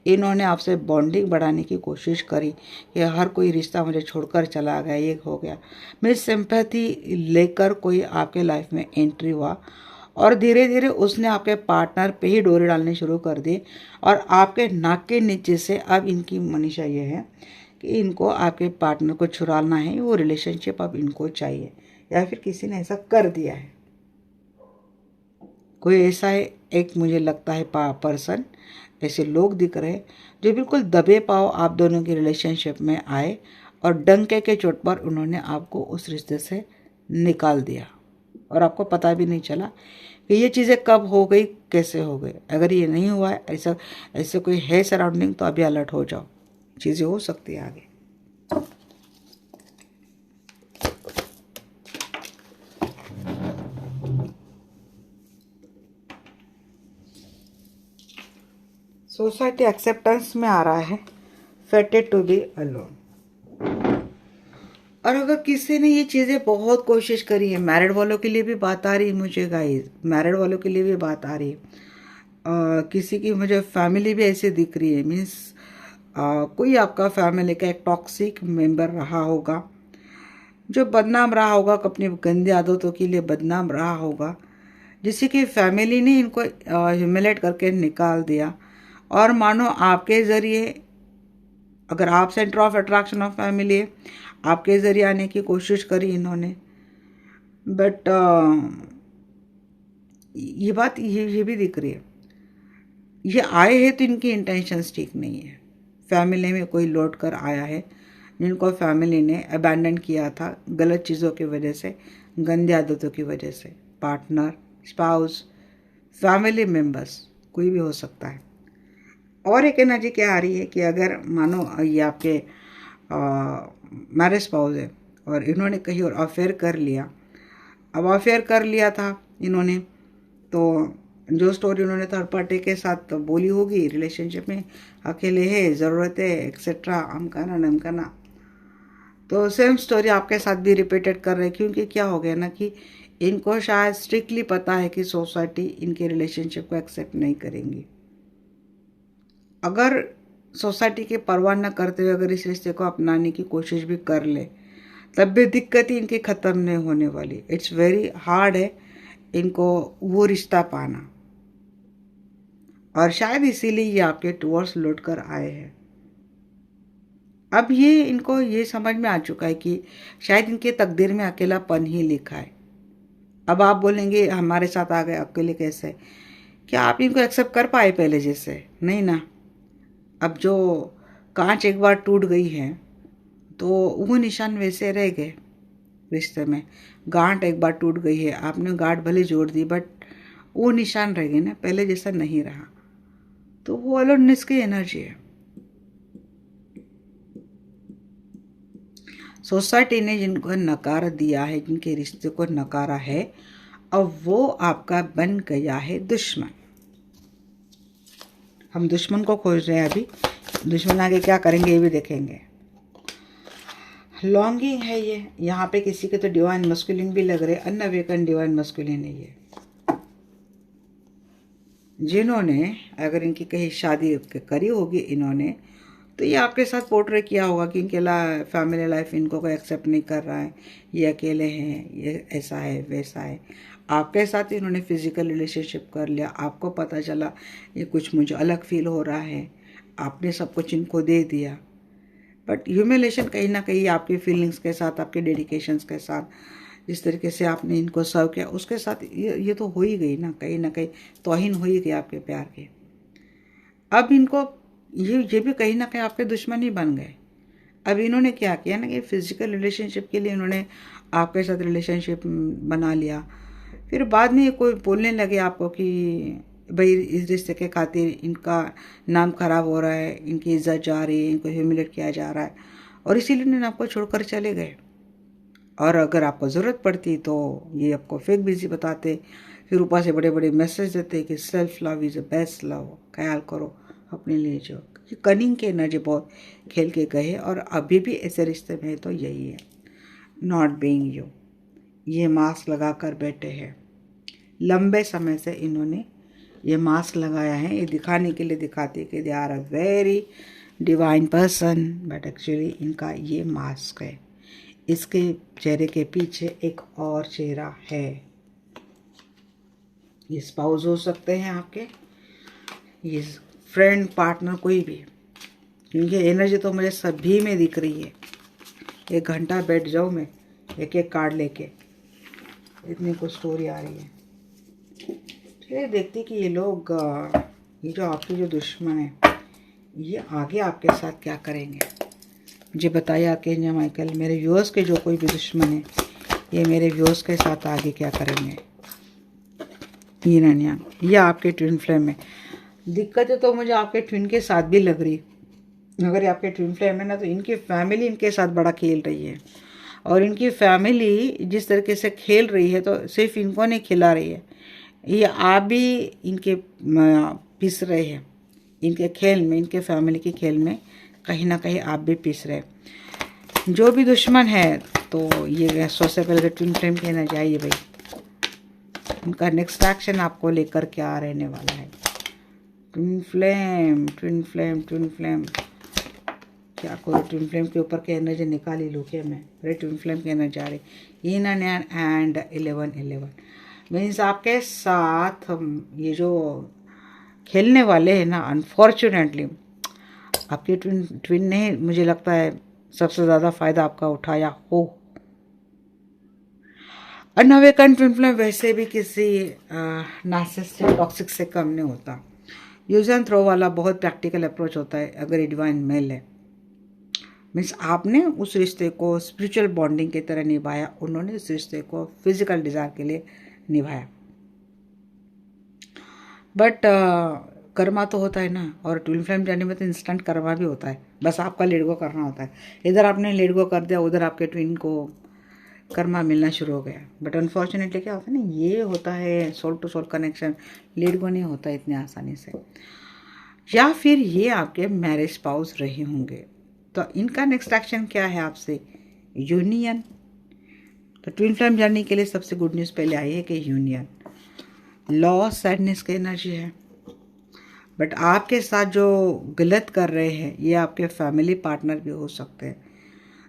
इन्होंने आपसे बॉन्डिंग बढ़ाने की कोशिश करी कि हर कोई रिश्ता मुझे छोड़कर चला गया, ये हो गया। मेरी सिंपैथी लेकर कोई आपके लाइफ में एंट्री हुआ और धीरे धीरे उसने आपके पार्टनर पे ही डोरे डालने शुरू कर दी और आपके नाक के नीचे से अब इनकी मनीषा ये है कि इनको आपके पार्टनर को छुड़ाना है, वो रिलेशनशिप अब इनको चाहिए या फिर किसी ने ऐसा कर दिया है। कोई ऐसा है, एक मुझे लगता है पर्सन, ऐसे लोग दिख रहे हैं जो बिल्कुल दबे पाव आप दोनों की रिलेशनशिप में आए और डंके के चोट पर उन्होंने आपको उस रिश्ते से निकाल दिया और आपको पता भी नहीं चला कि ये चीज़ें कब हो गई, कैसे हो गई। अगर ये नहीं हुआ है, ऐसा कोई है सराउंडिंग, तो अभी अलर्ट हो जाओ, चीज़ें हो सकती है आगे। सोसाइटी एक्सेप्टेंस में आ रहा है, फेटेड टू बी अलोन। और अगर किसी ने ये चीज़ें बहुत कोशिश करी है, मैरिड वालों के लिए भी बात आ रही है मुझे गाइस, मैरिड वालों के लिए भी बात आ रही है। किसी की मुझे फैमिली भी ऐसे दिख रही है, मीन्स कोई आपका फैमिली का एक टॉक्सिक मेंबर रहा होगा जो बदनाम रहा होगा, अपनी गंदी आदतों के लिए बदनाम रहा होगा, जिससे कि फैमिली ने इनको ह्यूमिलेट करके निकाल दिया और मानो आपके ज़रिए, अगर आप centre of attraction of family है, आपके ज़रिए आने की कोशिश करी इन्होंने, बट ये बात ये भी दिख रही है, ये आए हैं तो इनकी इंटेंशंस ठीक नहीं है। फैमिली में कोई लौट कर आया है जिनको फैमिली ने अबैंडन किया था गलत चीज़ों की वजह से, गंदी आदतों की वजह से, पार्टनर, स्पाउस, फैमिली मेम्बर्स, कोई भी हो सकता है। और एक एनर्जी क्या आ रही है कि अगर मानो ये आपके मैरिज स्पाउस है और इन्होंने कहीं और अफेयर कर लिया, अब अफेयर कर लिया था इन्होंने, तो जो स्टोरी उन्होंने थर्ड पार्टी के साथ बोली होगी रिलेशनशिप में, अकेले है, ज़रूरत है, एक्सेट्रा, अमकाना नमकाना, तो सेम स्टोरी आपके साथ भी रिपीटेड कर रहे, क्योंकि क्या हो गया ना कि इनको शायद स्ट्रिक्टली पता है कि सोसाइटी इनके रिलेशनशिप को एक्सेप्ट नहीं करेंगी। अगर सोसाइटी के परवाह न करते हुए अगर इस रिश्ते को अपनाने की कोशिश भी कर ले, तब भी दिक्कत ही इनकी ख़त्म नहीं होने वाली। इट्स वेरी हार्ड है इनको वो रिश्ता पाना, और शायद इसीलिए ये आपके टूवर्ड्स लौट कर आए हैं। अब ये इनको ये समझ में आ चुका है कि शायद इनके तकदीर में अकेलापन ही लिखा है। अब आप बोलेंगे हमारे साथ आ गए अकेले कैसे, क्या आप इनको एक्सेप्ट कर पाए पहले जैसे? नहीं ना। अब जो कांच एक बार टूट गई है तो वो निशान वैसे रह गए रिश्ते में। गांठ एक बार टूट गई है, आपने गांठ भले जोड़ दी बट वो निशान रह गए ना, पहले जैसा नहीं रहा। तो वो अलोननेस की एनर्जी है। सोसाइटी ने जिनको नकार दिया है, जिनके रिश्ते को नकारा है, अब वो आपका बन गया है दुश्मन। हम दुश्मन को खोज रहे हैं अभी, दुश्मन आगे क्या करेंगे ये भी देखेंगे। लॉन्गिंग है ये, यहाँ पे किसी के तो डिवाइन मस्कुलिन भी लग रहे, अनअवेकन डिवाइन मस्कुलिन है ये। जिन्होंने अगर इनकी कहीं शादी करी होगी इन्होंने, तो ये आपके साथ पोर्ट्रे किया होगा कि इनके फैमिली लाइफ इनको कोई एक्सेप्ट नहीं कर रहा है, ये अकेले हैं, ये ऐसा है वैसा है। आपके साथ इन्होंने फिजिकल रिलेशनशिप कर लिया, आपको पता चला ये कुछ मुझे अलग फील हो रहा है, आपने सब कुछ इनको दे दिया। बट ह्यूमिलेशन कहीं ना कहीं आपकी फीलिंग्स के साथ, आपके डेडिकेशंस के साथ, जिस तरीके से आपने इनको सर्व किया उसके साथ ये तो हो ही गई ना कहीं तौहीन हो ही गई आपके प्यार की। अब इनको ये भी कहीं ना कहीं आपके दुश्मन ही बन गए। अब इन्होंने क्या किया ना कि फिजिकल रिलेशनशिप के लिए इन्होंने आपके साथ रिलेशनशिप बना लिया, फिर बाद में कोई बोलने लगे आपको कि भाई इस रिश्ते के खातिर इनका नाम खराब हो रहा है, इनकी इज्जत जा रही है, इनको ह्यूमिलेट किया जा रहा है, और इसीलिए इन्होंने आपको छोड़कर चले गए। और अगर आपको ज़रूरत पड़ती तो ये आपको फेक बिजी बताते, फिर ऊपर से बड़े बड़े मैसेज देते कि self love is the best love, ख्याल करो अपने लिए। जो कनिंग के एनर्जी बहुत खेल के गए, और अभी भी ऐसे रिश्ते में तो यही है, नॉट बीइंग यू। ये मास्क लगा कर बैठे हैं, लंबे समय से इन्होंने ये मास्क लगाया है, ये दिखाने के लिए दिखाते कि they are a very divine person, but actually इनका ये मास्क है। इसके चेहरे के पीछे एक और चेहरा है। ये स्पाउस हो सकते हैं आपके, ये फ्रेंड, पार्टनर, कोई भी, क्योंकि एनर्जी तो मुझे सभी में दिख रही है। एक घंटा बैठ जाऊँ मैं एक एक कार्ड लेके, इतनी कुछ स्टोरी आ रही है। चलिए देखती कि ये लोग, ये जो आपके जो दुश्मन है, ये आगे आपके साथ क्या करेंगे। मुझे बताइए आर्कएंजल माइकल, मेरे व्यूअर्स के जो कोई भी दुश्मन है, ये मेरे व्यूअर्स के साथ आगे क्या करेंगे। यीन एंड यांग, ये आपके ट्विन फ्लेम है। दिक्कतें तो मुझे आपके ट्विन के साथ भी लग रही। अगर ये आपके ट्विन फ्लेम है ना, तो इनकी फैमिली इनके साथ बड़ा खेल रही है, और इनकी फैमिली जिस तरीके से खेल रही है तो सिर्फ इनको नहीं खिला रही है, ये आप भी इनके पिस रहे हैं, इनके खेल में, इनके फैमिली के खेल में कहीं ना कहीं आप भी पिस रहे। जो भी दुश्मन है तो ये सबसे पहले ट्विन फ्लेम कहना चाहिए भाई, इनका नेक्स्ट एक्शन आपको लेकर क्या रहने वाला है। Twin flame, twin flame, twin flame, क्या करो ट्विन फ्लेम के ऊपर के एनर्जी निकाल ही लूँ क्या मैं। अरे ट्विन फ्लेम की एनर्जी आ रही, यीन एंड 11 मीन्स आपके साथ ये जो खेलने वाले हैं ना, अनफॉर्चुनेटली आपके ट्विन ने, मुझे लगता है सबसे ज़्यादा फायदा आपका उठाया हो। अनअवेकन ट्विन फ्लेम वैसे भी किसी नार्सिसिस्टिक टॉक्सिक से कम नहीं होता। यूज एंड थ्रो वाला बहुत प्रैक्टिकल अप्रोच होता है अगर ये डिवाइन मेल है। मीन्स आपने उस रिश्ते को स्पिरिचुअल बॉन्डिंग की तरह निभाया, उन्होंने उस रिश्ते को फिजिकल डिजायर के लिए निभाया। बट कर्मा तो होता है ना, और ट्विन फ्लेम जाने में तो इंस्टेंट कर्मा भी होता है, बस आपका लेट गो करना होता है। इधर आपने लेट गो कर दिया, उधर आपके ट्विन को कर्मा मिलना शुरू हो गया। बट अनफॉर्चुनेटली क्या होता है ना, ये होता है soul to soul connection, let go नहीं होता इतनी आसानी से। या फिर ये आपके मैरिज स्पाउस रहे होंगे, तो इनका नेक्स्ट एक्शन क्या है आपसे, यूनियन। तो ट्विन फ्लेम जर्नी के लिए सबसे गुड न्यूज़ पहले आई है कि यूनियन। लॉस, सैडनेस की एनर्जी है, बट आपके साथ जो गलत कर रहे हैं ये आपके फैमिली पार्टनर भी हो सकते हैं।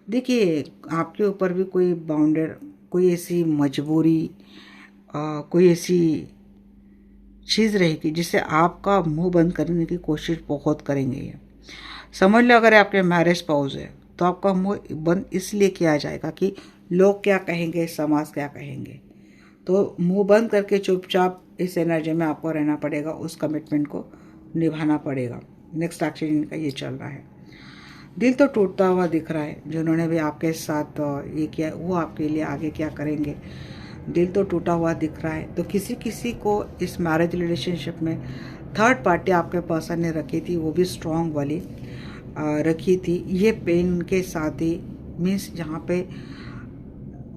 देखिए आपके ऊपर भी कोई बाउंडेड, कोई ऐसी मजबूरी, कोई ऐसी चीज़ रहेगी जिससे आपका मुंह बंद करने की कोशिश बहुत करेंगे ये। समझ लो अगर आपके मैरिज स्पाउस है तो आपका मुंह बंद इसलिए किया जाएगा कि लोग क्या कहेंगे, समाज क्या कहेंगे। तो मुंह बंद करके चुपचाप इस एनर्जी में आपको रहना पड़ेगा, उस कमिटमेंट को निभाना पड़ेगा। नेक्स्ट एक्शन इनका ये चल रहा है। दिल तो टूटता हुआ दिख रहा है, जिन्होंने भी आपके साथ ये किया वो आपके लिए आगे क्या करेंगे। दिल तो टूटा हुआ दिख रहा है। तो किसी किसी को इस मैरिज रिलेशनशिप में थर्ड पार्टी आपके पर्सन ने रखी थी, वो भी स्ट्रॉन्ग वाली रखी थी। ये पेन के साथ ही मीन्स यहाँ पे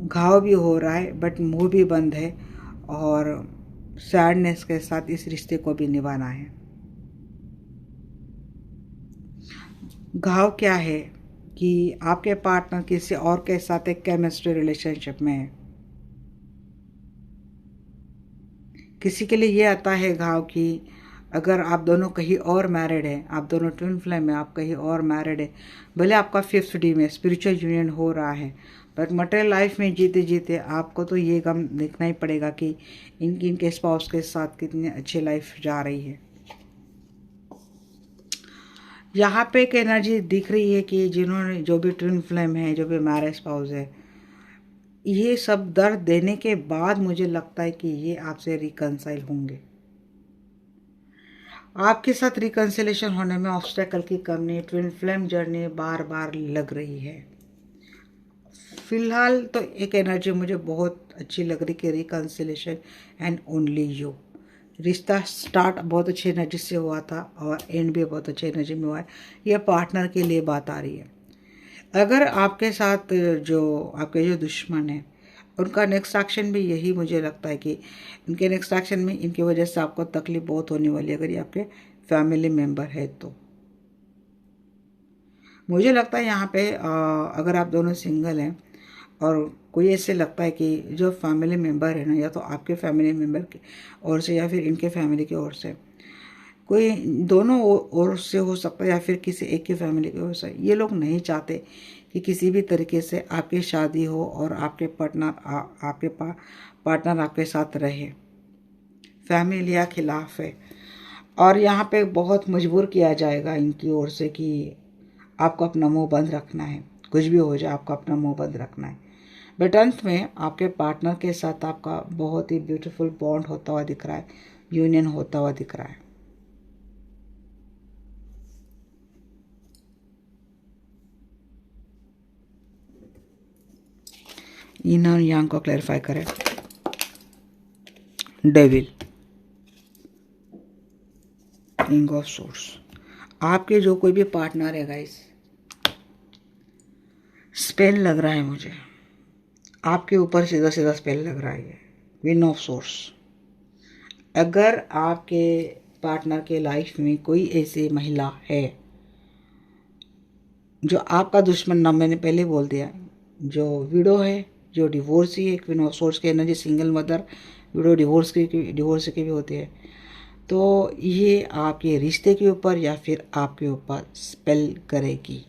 घाव भी हो रहा है बट मुंह भी बंद है, और सैडनेस के साथ इस रिश्ते को भी निभाना है। घाव क्या है कि आपके पार्टनर किसी और के साथ एक केमिस्ट्री रिलेशनशिप में है। किसी के लिए ये आता है घाव कि अगर आप दोनों कहीं और मैरिड हैं, आप दोनों ट्विन फ्लेम में, आप कहीं और मैरिड है, भले आपका 5th डी में स्पिरिचुअल यूनियन हो रहा है, बट मटेरियल लाइफ में जीते जीते आपको तो ये गम देखना ही पड़ेगा कि इनके स्पाउस के साथ कितनी अच्छी लाइफ जा रही है। यहाँ पे एक एनर्जी दिख रही है कि जिन्होंने, जो भी ट्विन फ्लेम है, जो भी मैरिज स्पाउस है, ये सब दर्द देने के बाद मुझे लगता है कि ये आपसे रिकंसाइल होंगे। आपके साथ रिकंसिलेशन होने में ऑब्स्टेकल की कमी, ट्विन फ्लेम जर्नी बार बार लग रही है। फिलहाल तो एक एनर्जी मुझे बहुत अच्छी लग रही कि रिकंसिलेशन एंड ओनली यू। रिश्ता स्टार्ट बहुत अच्छी एनर्जी से हुआ था और एंड भी बहुत अच्छी एनर्जी में हुआ है। यह पार्टनर के लिए बात आ रही है। अगर आपके साथ आपके जो दुश्मन है, उनका नेक्स्ट एक्शन भी यही मुझे लगता है कि इनके नेक्स्ट एक्शन में इनकी वजह से आपको तकलीफ बहुत होने वाली है। अगर ये आपके फैमिली मेम्बर है तो मुझे लगता है यहाँ पे अगर आप दोनों सिंगल हैं और कोई ऐसे लगता है कि जो फैमिली मेम्बर है ना, या तो आपके फैमिली मेम्बर की ओर से या फिर इनके फैमिली की ओर से, कोई दोनों ओर से हो सकता है या फिर किसी एक की फैमिली की ओर से, ये लोग नहीं चाहते कि किसी भी तरीके से आपकी शादी हो और आपके पार्टनर आपके साथ रहे। फैमिली या खिलाफ है, और यहाँ पे बहुत मजबूर किया जाएगा इनकी ओर से कि आपको अपना मुंह बंद रखना है, कुछ भी हो जाए आपको अपना मुंह बंद रखना है। बट अंत में आपके पार्टनर के साथ आपका बहुत ही ब्यूटीफुल बॉन्ड होता हुआ दिख रहा है, यूनियन होता हुआ दिख रहा है। इन और यांग को क्लैरिफाई करें। डेविल, किंग ऑफ सोर्स, आपके जो कोई भी पार्टनर है गाइस, स्पेल लग रहा है मुझे आपके ऊपर, सीधा सीधा स्पेल लग रहा है। विन ऑफ सोर्स, अगर आपके पार्टनर के लाइफ में कोई ऐसी महिला है जो आपका दुश्मन, नाम मैंने पहले बोल दिया, जो विडो है, जो डिवोर्सी है, क्वीन ऑफ सोर्स की energy, single mother, window, divorce की भी होती है, तो ये आपके रिश्ते के ऊपर या फिर आपके ऊपर स्पेल करेगी।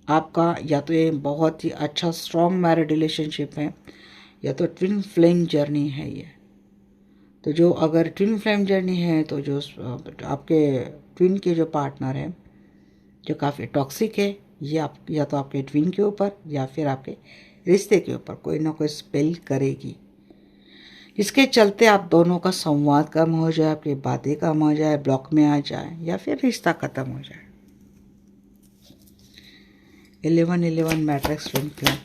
आपका या तो ये बहुत ही अच्छा स्ट्रॉन्ग मैरिड रिलेशनशिप है, या तो ट्विन फ्लेम जर्नी है ये। तो जो अगर ट्विन फ्लेम जर्नी है तो जो आपके ट्विन के जो पार्टनर है जो काफ़ी टॉक्सिक है, ये आप या तो आपके ट्विन के ऊपर या फिर आपके रिश्ते के ऊपर कोई ना कोई स्पेल करेगी, इसके चलते आप दोनों का संवाद कम हो जाए, आपकी बातें कम हो जाए, ब्लॉक में आ जाए या फिर रिश्ता खत्म हो जाए। 11 मैट्रिक्स ट्विन फ्लेम,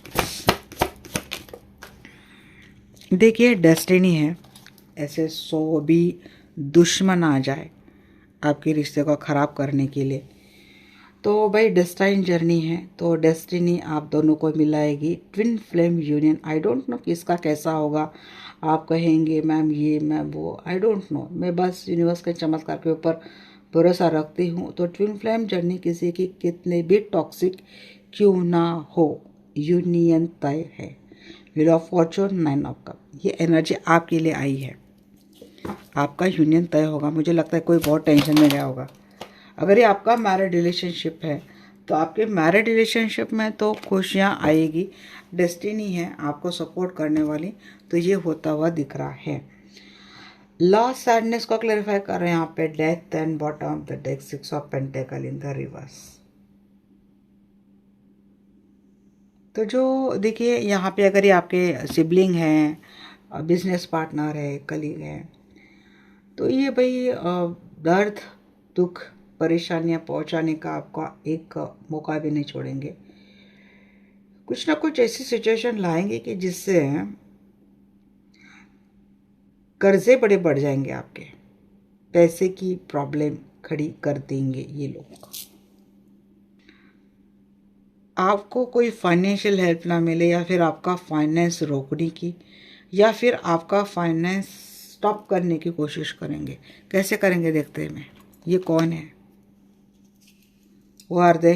देखिए डेस्टिनी है, ऐसे 100 भी दुश्मन आ जाए आपके रिश्ते को ख़राब करने के लिए, तो भाई डेस्टाइन जर्नी है, तो डेस्टिनी आप दोनों को मिलाएगी। Twin flame union, I don't know किसका कैसा होगा, आप कहेंगे मैम ये मैम वो, आई डोंट नो, मैं बस यूनिवर्स के चमत्कार के ऊपर भरोसा रखती हूँ। तो ट्विन फ्लेम जर्नी किसी की कितने भी टॉक्सिक क्यों ना हो, यूनियन तय है। Wheel of Fortune, 9 of cup, ये एनर्जी आपके लिए आई है, आपका यूनियन तय होगा। मुझे लगता है कोई बहुत टेंशन में गया होगा। अगर ये आपका मैरिड रिलेशनशिप है तो आपके मैरिड रिलेशनशिप में तो खुशियाँ आएगी, डेस्टिनी है आपको सपोर्ट करने वाली, तो ये होता हुआ दिख रहा है। लास्ट सैडनेस को क्लैरिफाई कर रहे हैं यहाँ पे, death and bottom of the deck, 6 of pentacle in the reverse. तो जो देखिए यहाँ पे अगर ये आपके सिबलिंग हैं, बिजनेस पार्टनर है, कलीग है, तो ये भाई दर्द दुख परेशानियाँ पहुँचाने का आपका एक मौका भी नहीं छोड़ेंगे। कुछ ना कुछ ऐसी सिचुएशन लाएंगे कि जिससे कर्जे बड़े बढ़ जाएंगे, आपके पैसे की प्रॉब्लम खड़ी कर देंगे ये लोग। आपको कोई फाइनेंशियल हेल्प ना मिले, या फिर आपका फाइनेंस रोकने की, या फिर आपका फाइनेंस स्टॉप करने की कोशिश करेंगे। कैसे करेंगे देखते हैं। मैं ये कौन है, वो आर दे,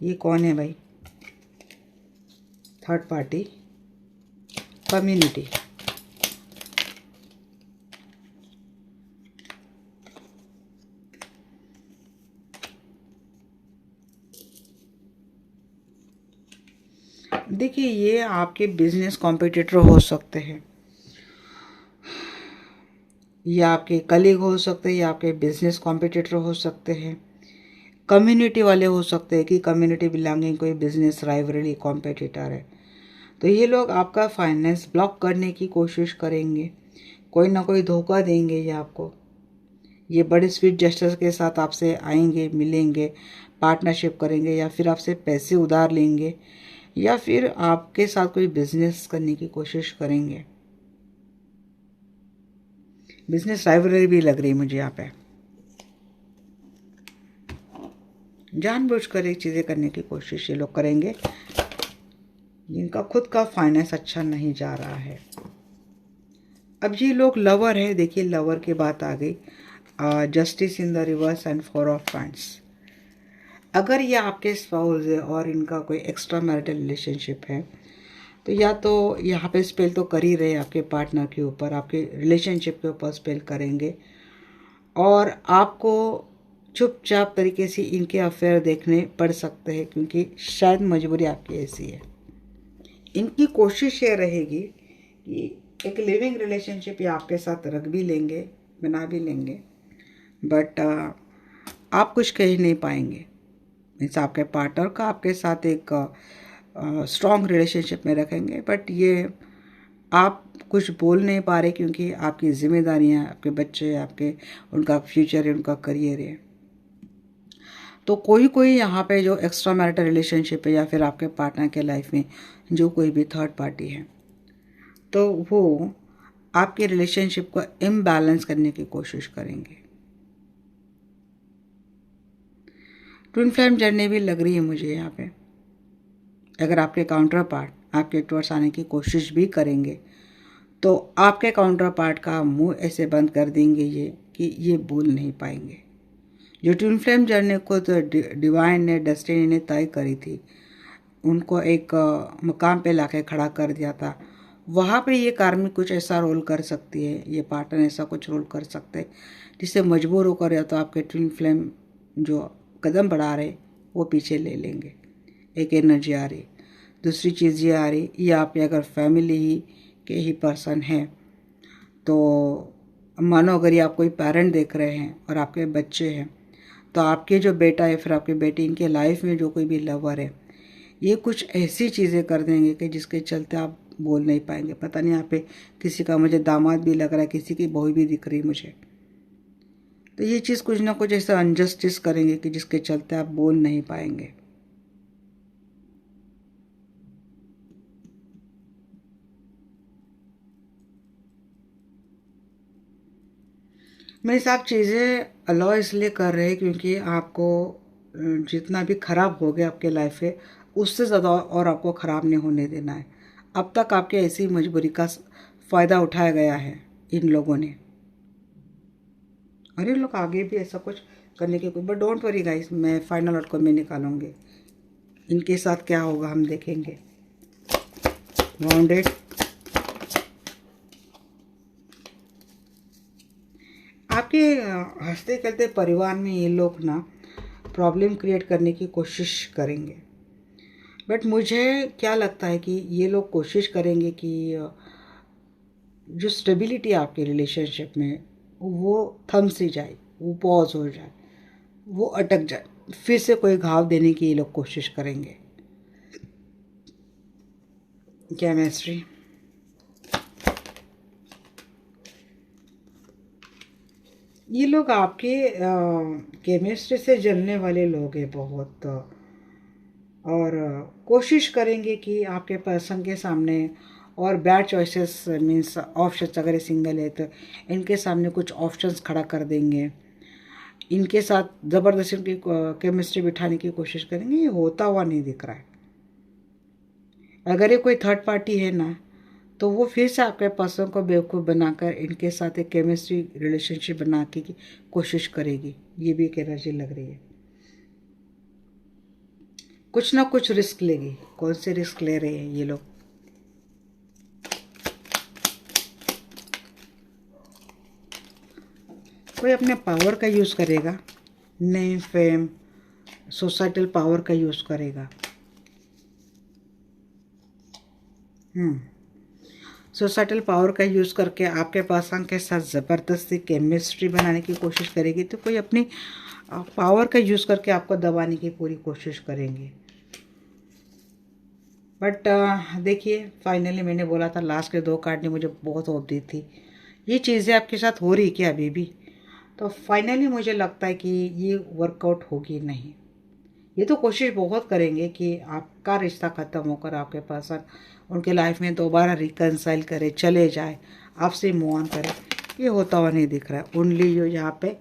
ये कौन है भाई? Third party, community. देखिए ये आपके बिजनेस कॉम्पिटिटर हो सकते हैं, या आपके कलीग हो सकते हैं, या आपके बिजनेस कॉम्पिटिटर हो सकते हैं, कम्युनिटी वाले हो सकते हैं कि कम्युनिटी बिलोंगिंग कोई बिजनेस राइवलरी कॉम्पिटिटर है। तो ये लोग आपका फाइनेंस ब्लॉक करने की कोशिश करेंगे, कोई ना कोई धोखा देंगे ये आपको। ये बड़े स्वीट जेस्चर्स के साथ आपसे आएंगे, मिलेंगे, पार्टनरशिप करेंगे, या फिर आपसे पैसे उधार लेंगे, या फिर आपके साथ कोई बिजनेस करने की कोशिश करेंगे। बिजनेस राइवलरी भी लग रही है मुझे यहाँ पे। जानबूझकर एक चीज़ें करने की कोशिश ये लोग करेंगे जिनका खुद का फाइनेंस अच्छा नहीं जा रहा है। अब ये लोग लवर है, देखिए लवर की बात आ गई, justice in the reverse and four of friends. अगर ये आपके स्पाउस है और इनका कोई एक्स्ट्रा मैरिटल रिलेशनशिप है, तो या तो यहाँ पे स्पेल तो कर ही रहे आपके पार्टनर के ऊपर, आपके रिलेशनशिप के ऊपर स्पेल करेंगे, और आपको चुपचाप तरीके से इनके अफेयर देखने पड़ सकते हैं, क्योंकि शायद मजबूरी आपकी ऐसी है। इनकी कोशिश ये रहेगी कि एक लिविंग रिलेशनशिप ये आपके साथ रख भी लेंगे, बना भी लेंगे, बट आप कुछ कह ही नहीं पाएंगे। मीन्स आपके पार्टनर का आपके साथ एक स्ट्रॉन्ग रिलेशनशिप में रखेंगे, बट ये आप कुछ बोल नहीं पा रहे, क्योंकि आपकी जिम्मेदारियां, आपके बच्चे, आपके उनका फ्यूचर है, उनका करियर है। तो कोई कोई यहाँ पे जो एक्स्ट्रा मैरिटल रिलेशनशिप है, या फिर आपके पार्टनर के लाइफ में जो कोई भी थर्ड पार्टी है, तो वो आपके रिलेशनशिप को इम्बैलेंस करने की कोशिश करेंगे। ट्विन फ्लेम जर्नी भी लग रही है मुझे यहाँ पे। अगर आपके काउंटर पार्ट आपके टुवर्ड्स आने की कोशिश भी करेंगे, तो आपके काउंटर पार्ट का मुंह ऐसे बंद कर देंगे ये कि ये बोल नहीं पाएंगे। जो ट्विन फ्लेम जर्नी को तो डिवाइन ने, डेस्टिनी ने तय करी थी, उनको एक मुकाम पे लाके खड़ा कर दिया था, वहाँ पे ये कार्मिक कुछ ऐसा रोल कर सकती है, ये पार्टनर ऐसा कुछ रोल कर सकते हैं जिससे मजबूर होकर या तो आपके ट्विन फ्लेम जो कदम बढ़ा रहे वो पीछे ले लेंगे। एक एनर्जी आ रही। दूसरी चीज़ ये आ रही, ये आपके अगर फैमिली ही के ही पर्सन हैं, तो मानो अगर ये आप कोई पेरेंट देख रहे हैं और आपके बच्चे हैं, तो आपके जो बेटा या फिर आपकी बेटी, इनके लाइफ में जो कोई भी लवर है, ये कुछ ऐसी चीज़ें कर देंगे कि जिसके चलते आप बोल नहीं पाएंगे। पता नहीं यहाँ पे किसी का मुझे दामाद भी लग रहा है, किसी की बहू भी दिख रही मुझे। तो ये चीज़ कुछ ना कुछ ऐसा अनजस्टिस करेंगे कि जिसके चलते आप बोल नहीं पाएंगे। मेरे साथ चीज़ें अलाउ इसलिए कर रहे हैं क्योंकि आपको जितना भी ख़राब हो गया आपके लाइफ है, उससे ज़्यादा और आपको ख़राब नहीं होने देना है। अब तक आपके ऐसी मजबूरी का फ़ायदा उठाया गया है इन लोगों ने, और ये लोग आगे भी ऐसा कुछ करने की कोई, बट डोंट वरी गाइस, मैं फाइनल आउटकम में निकालूंगी। इनके साथ क्या होगा हम देखेंगे। वाउंडेड, आपके हंसते खेलते परिवार में ये लोग ना प्रॉब्लम क्रिएट करने की कोशिश करेंगे, बट मुझे क्या लगता है कि ये लोग कोशिश करेंगे कि जो स्टेबिलिटी आपके रिलेशनशिप में वो थम सी जाए, वो पॉज हो जाए, वो अटक जाए, फिर से कोई घाव देने की ये लोग कोशिश करेंगे। केमिस्ट्री। ये लोग आपके केमिस्ट्री से जलने वाले लोग हैं बहुत, और कोशिश करेंगे कि आपके पर्सन के सामने और बैड चॉइसेस मीन्स ऑप्शंस, अगर ये सिंगल है तो इनके सामने कुछ ऑप्शंस खड़ा कर देंगे, इनके साथ ज़बरदस्ती उनकी केमिस्ट्री बिठाने की कोशिश करेंगे। ये होता हुआ नहीं दिख रहा है। अगर ये कोई थर्ड पार्टी है ना, तो वो फिर से आपके पर्सन को बेवकूफ़ बनाकर इनके साथ एक केमिस्ट्री रिलेशनशिप बना के की कोशिश करेगी। ये भी एक एनर्जी लग रही है। कुछ ना कुछ रिस्क लेगी। कौन से रिस्क ले रहे हैं ये लोग? कोई अपने पावर का यूज़ करेगा, नेम फेम सोसाइटल पावर का यूज़ करेगा। सोसाइटल पावर का यूज़ करके आपके पर्सन के साथ ज़बरदस्ती केमिस्ट्री बनाने की कोशिश करेगी। तो कोई अपनी पावर का यूज़ करके आपको दबाने की पूरी कोशिश करेंगे। बट देखिए, फाइनली मैंने बोला था, लास्ट के 2 कार्ड ने मुझे बहुत होप दी थी। ये चीज़ें आपके साथ हो रही क्या अभी भी? तो फाइनली मुझे लगता है कि ये वर्कआउट होगी नहीं। ये तो कोशिश बहुत करेंगे कि आपका रिश्ता ख़त्म होकर आपके पर्सन उनके लाइफ में दोबारा रिकनसाइल करे, चले जाए, आपसे मूव ऑन करे। ये होता हुआ नहीं दिख रहा है। ओनली जो यहाँ पे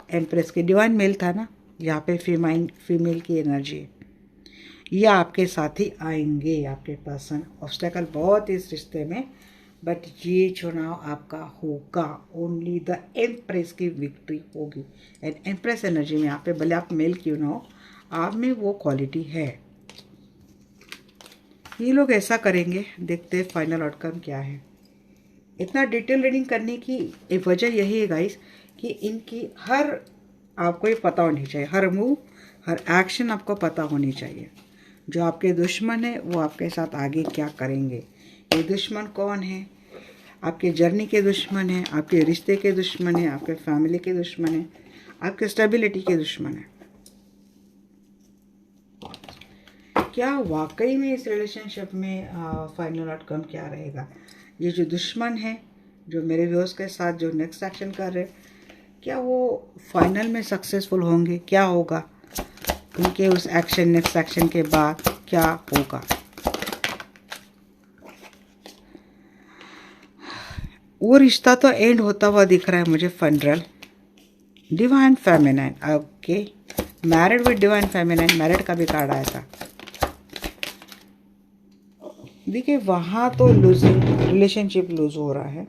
एम्प्रेस की डिवाइन मेल था ना, यहाँ पे फीमेल की एनर्जी है। ये आपके साथ ही आएंगे, आपके पर्सन। ऑब्स्टेकल बहुत इस रिश्ते में, बट ये चुनाव आपका होगा। ओनली द एम्प्रेस की विक्ट्री होगी। एंड एम्प्रेस एनर्जी में यहाँ पे भले आप मेल क्यों ना हो, आप में वो क्वालिटी है। ये लोग ऐसा करेंगे। देखते हैं फाइनल आउटकम क्या है। इतना डिटेल रीडिंग करने की एक वजह यही है गाइस कि इनकी हर आपको ये पता होनी चाहिए, हर मूव हर एक्शन आपको पता होनी चाहिए। जो आपके दुश्मन है वो आपके साथ आगे क्या करेंगे। ये दुश्मन कौन है? आपके जर्नी के दुश्मन है, आपके रिश्ते के दुश्मन है, आपके फैमिली के दुश्मन है, आपके स्टेबिलिटी के दुश्मन है। क्या वाकई में इस रिलेशनशिप में फाइनल आउटकम क्या रहेगा? ये जो दुश्मन है, जो मेरे व्यूअर्स के साथ जो नेक्स्ट एक्शन कर रहे हैं, क्या वो फाइनल में सक्सेसफुल होंगे? क्या होगा उनके उस एक्शन, नेक्स्ट एक्शन के बाद क्या होगा? वो रिश्ता तो एंड होता हुआ दिख रहा है मुझे। फंड्रल divine feminine, okay, married with divine feminine, married का भी कार्ड आया था। देखिए वहाँ तो लूजिंग, रिलेशनशिप लूज हो रहा है।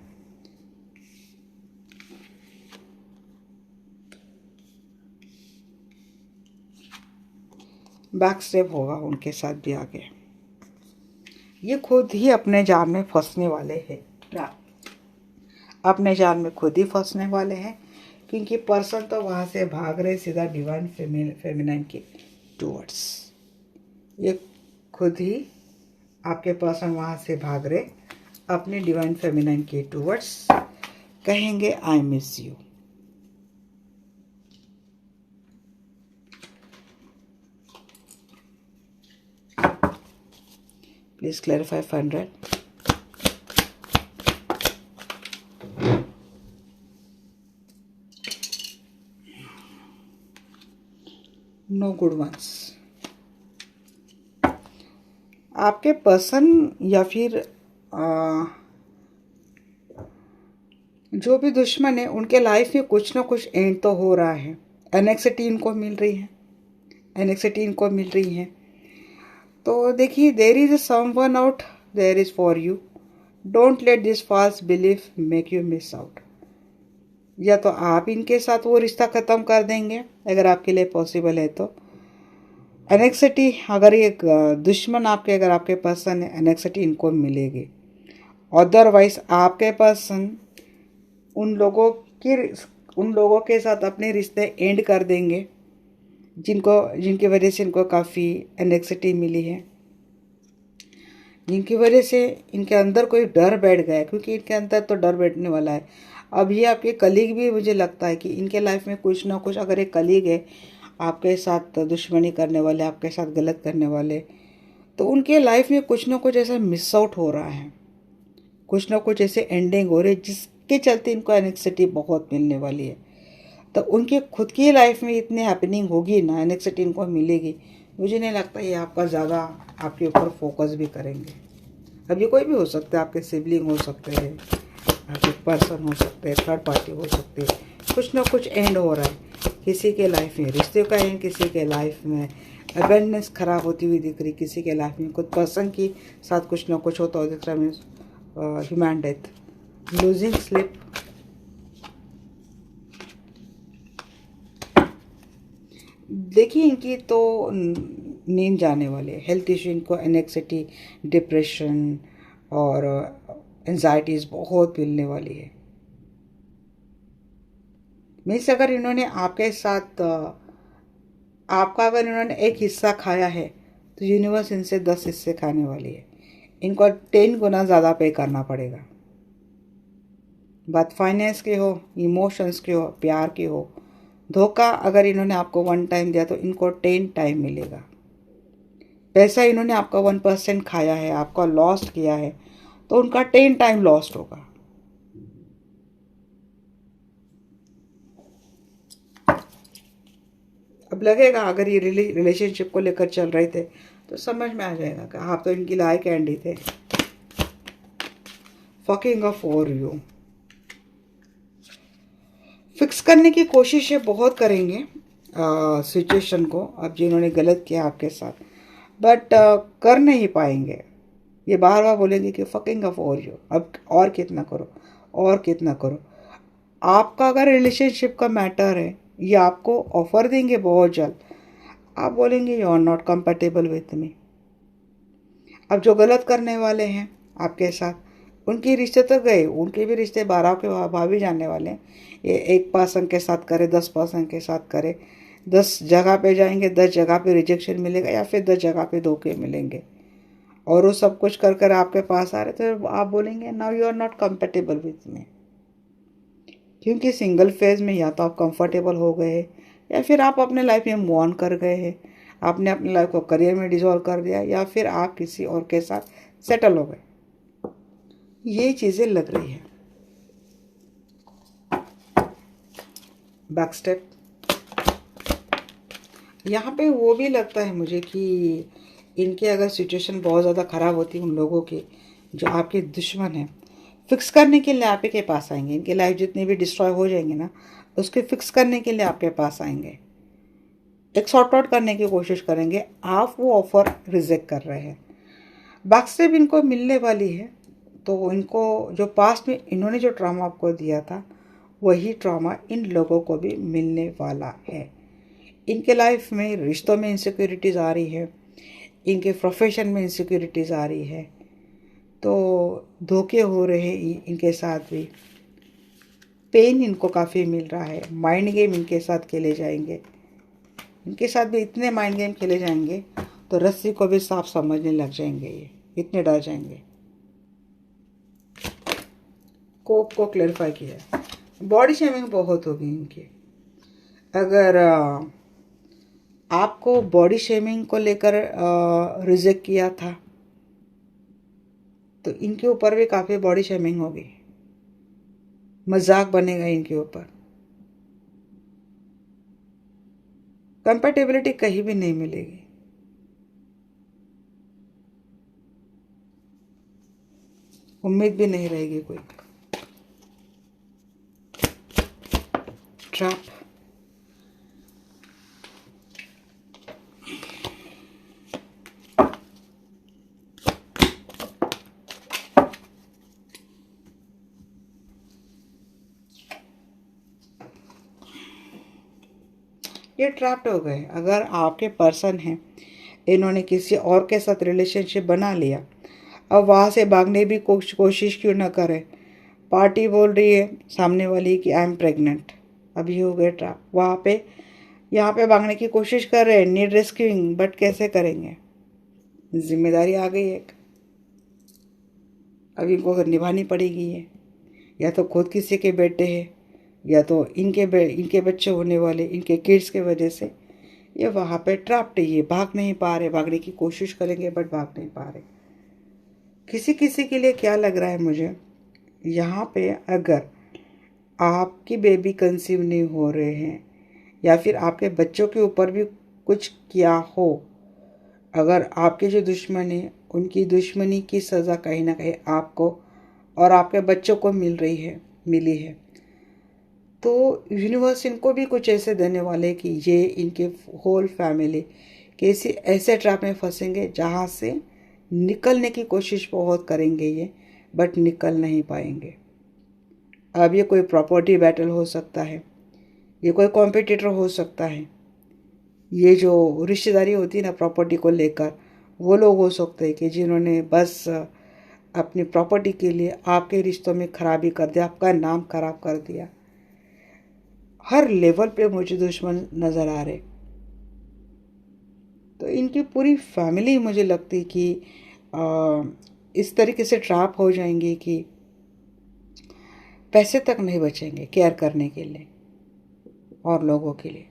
बैक स्टेप होगा उनके साथ भी आगे। ये खुद ही अपने जाल में फंसने वाले हैं, अपने जाल में खुद ही फंसने वाले हैं, क्योंकि पर्सन तो वहाँ से भाग रहे सीधा डिवाइन फेमिनाइन के टूवर्ड्स। ये खुद ही आपके पर्सन वहाँ से भाग रहे अपने डिवाइन फेमिनाइन के टूवर्ड्स, कहेंगे I miss you. Please clarify 100। No good ones. आपके पर्सन या फिर जो भी दुश्मन है, उनके लाइफ में कुछ ना कुछ एंड तो हो रहा है। एनेक्सिटी इनको मिल रही है, एनेक्सिटी इनको मिल रही है। तो देखिए, there is someone out there is for you. Don't let this false belief make you miss out. या तो आप इनके साथ वो रिश्ता ख़त्म कर देंगे अगर आपके लिए पॉसिबल है तो। एनेक्सिटी, अगर ये दुश्मन आपके, अगर आपके पर्सन है, एनेक्सिटी इनको मिलेगी। अदरवाइज आपके पर्सन उन लोगों के साथ अपने रिश्ते एंड कर देंगे जिनकी वजह से इनको काफ़ी एनेक्सिटी मिली है, जिनकी वजह से इनके अंदर कोई डर बैठ गया है। क्योंकि इनके अंदर तो डर बैठने वाला है। अब ये आपके कलीग भी, मुझे लगता है कि इनके लाइफ में कुछ ना कुछ, अगर एक कलीग है आपके साथ दुश्मनी करने वाले, आपके साथ गलत करने वाले, तो उनके लाइफ में कुछ ना कुछ ऐसा मिस आउट हो रहा है, कुछ ना कुछ ऐसे एंडिंग हो रही है जिसके चलते इनको एनेक्सिटी बहुत मिलने वाली है। तो उनके खुद की लाइफ में इतनी हैपनिंग होगी ना, एनेक्सिटी इनको मिलेगी, मुझे नहीं लगता ये आपका ज़्यादा आपके ऊपर फोकस भी करेंगे। अब ये कोई भी हो सकता है, आपके सिबलिंग हो सकते हैं, आपके पर्सन हो सकते हैं, थर्ड पार्टी हो सकते हैं। कुछ ना कुछ एंड हो रहा है किसी के लाइफ में, रिश्ते का एंड किसी के लाइफ में, अबेंडेंस खराब होती हुई दिख रही किसी के लाइफ में, कुछ पर्सन के साथ कुछ ना कुछ होता हो दिख रहा। Means human death, losing slip, देखिए इनकी तो नींद जाने वाली है। हेल्थ इशू इनको, एनेक्सिटी, डिप्रेशन और एंजाइटीज बहुत मिलने वाली है। मीन्स अगर इन्होंने आपके साथ आपका अगर इन्होंने एक हिस्सा खाया है तो यूनिवर्स इनसे 10 हिस्से खाने वाली है। इनको 10 गुना ज़्यादा पे करना पड़ेगा। बात फाइनेंस की हो, इमोशंस की हो, प्यार की हो, धोखा अगर इन्होंने आपको 1 टाइम दिया तो इनको 10 टाइम मिलेगा। पैसा इन्होंने आपका 1% खाया है, आपका लॉस्ट किया है, तो उनका 10 टाइम लॉस्ट होगा। अब लगेगा अगर ये रिलेशनशिप को लेकर चल रहे थे तो समझ में आ जाएगा कि आप तो इनकी लायक कैंडी थे। Fucking a for you, fix करने की कोशिश ये बहुत करेंगे सिचुएशन को, अब जिन्होंने गलत किया आपके साथ, बट कर नहीं पाएंगे। ये बार बार बोलेंगे कि फकिंग अ फॉर यू, अब और कितना करो और कितना करो। आपका अगर रिलेशनशिप का मैटर है, ये आपको ऑफर देंगे बहुत जल्द। आप बोलेंगे you are not comfortable with me. अब जो गलत करने वाले हैं आपके साथ, उनके रिश्ते तो गए, उनके भी रिश्ते 12 के भाभी जानने वाले हैं। ये एक पर्सन के साथ करे, 10 पर्सन के साथ करे, 10 जगह पे जाएंगे, 10 जगह पे रिजेक्शन मिलेगा या फिर 10 जगह पे धोखे मिलेंगे। और वो सब कुछ कर कर आपके पास आ रहे तो आप बोलेंगे now you are not comfortable with me. क्योंकि सिंगल फेज में या तो आप कंफर्टेबल हो गए या फिर आप अपने लाइफ में मूव ऑन कर गए हैं, आपने अपनी लाइफ को करियर में डिजॉल्व कर दिया, या फिर आप किसी और के साथ सेटल हो गए। ये चीज़ें लग रही है। बैक स्टेप, यहाँ पे वो भी लगता है मुझे कि इनके अगर सिचुएशन बहुत ज़्यादा ख़राब होती है, उन लोगों की जो आपके दुश्मन हैं, फिक्स करने के लिए आप ही के पास आएंगे। इनकी लाइफ जितनी भी डिस्ट्रॉय हो जाएंगे ना, उसके फिक्स करने के लिए आपके पास आएंगे, एक सॉर्ट आउट करने की कोशिश करेंगे। आप वो ऑफर रिजेक्ट कर रहे हैं। बैक स्टेप इनको मिलने वाली है, तो इनको जो पास्ट में इन्होंने जो ट्रॉमा आपको दिया था, वही ट्रॉमा इन लोगों को भी मिलने वाला है। इनके लाइफ में रिश्तों में इनसिक्योरिटीज़ आ रही है, इनके प्रोफेशन में इनसिक्योरिटीज़ आ रही है, तो धोखे हो रहे हैं इनके साथ भी, पेन इनको काफ़ी मिल रहा है, माइंड गेम इनके साथ खेले जाएंगे। इनके साथ भी इतने माइंड गेम खेले जाएंगे तो रस्सी को भी साफ समझने लग जाएंगे, ये इतने डर जाएंगे। कोप को क्लैरिफाई किया, बॉडी शेमिंग बहुत होगी इनकी। अगर आपको बॉडी शेमिंग को लेकर रिजेक्ट किया था तो इनके ऊपर भी काफ़ी बॉडी शेमिंग होगी, मजाक बनेगा इनके ऊपर। कंपेटेबिलिटी कहीं भी नहीं मिलेगी। उम्मीद भी नहीं रहेगी कोई। ट्रैप, ये ट्रैप्ड हो गए। अगर आपके पर्सन हैं, इन्होंने किसी और के साथ रिलेशनशिप बना लिया, अब वहाँ से भागने भी कोशिश क्यों ना करें। पार्टी बोल रही है सामने वाली कि आई एम प्रेग्नेंट, अभी हो गए ट्रैप। वहाँ पे यहाँ पे भागने की कोशिश कर रहे हैं, नीड रेस्क्यूइंग, बट कैसे करेंगे, जिम्मेदारी आ गई एक, अभी इनको निभानी पड़ेगी ये। या तो खुद किसी के बेटे हैं, या तो इनके बच्चे होने वाले, इनके किड्स के वजह से ये वहाँ पे ट्रैप्ड है, ये भाग नहीं पा रहे, भागने की कोशिश करेंगे बट भाग नहीं पा रहे। किसी किसी के लिए क्या लग रहा है मुझे, यहाँ पे अगर आपकी बेबी कंसीव नहीं हो रहे हैं या फिर आपके बच्चों के ऊपर भी कुछ किया हो, अगर आपके जो दुश्मन है उनकी दुश्मनी की सज़ा कहीं ना कहीं आपको और आपके बच्चों को मिली है, तो यूनिवर्स इनको भी कुछ ऐसे देने वाले कि ये इनके होल फैमिली किसी ऐसे ट्रैप में फंसेंगे जहाँ से निकलने की कोशिश बहुत करेंगे ये, बट निकल नहीं पाएंगे। अब ये कोई प्रॉपर्टी बैटल हो सकता है, ये कोई कॉम्पिटिटर हो सकता है, ये जो रिश्तेदारी होती है ना प्रॉपर्टी को लेकर, वो लोग हो सकते हैं कि जिन्होंने बस अपनी प्रॉपर्टी के लिए आपके रिश्तों में खराबी कर दिया, आपका नाम खराब कर दिया। हर लेवल पे मुझे दुश्मन नज़र आ रहे। तो इनकी पूरी फैमिली मुझे लगती कि इस तरीके से ट्रैप हो जाएंगी कि पैसे तक नहीं बचेंगे केयर करने के लिए और लोगों के लिए।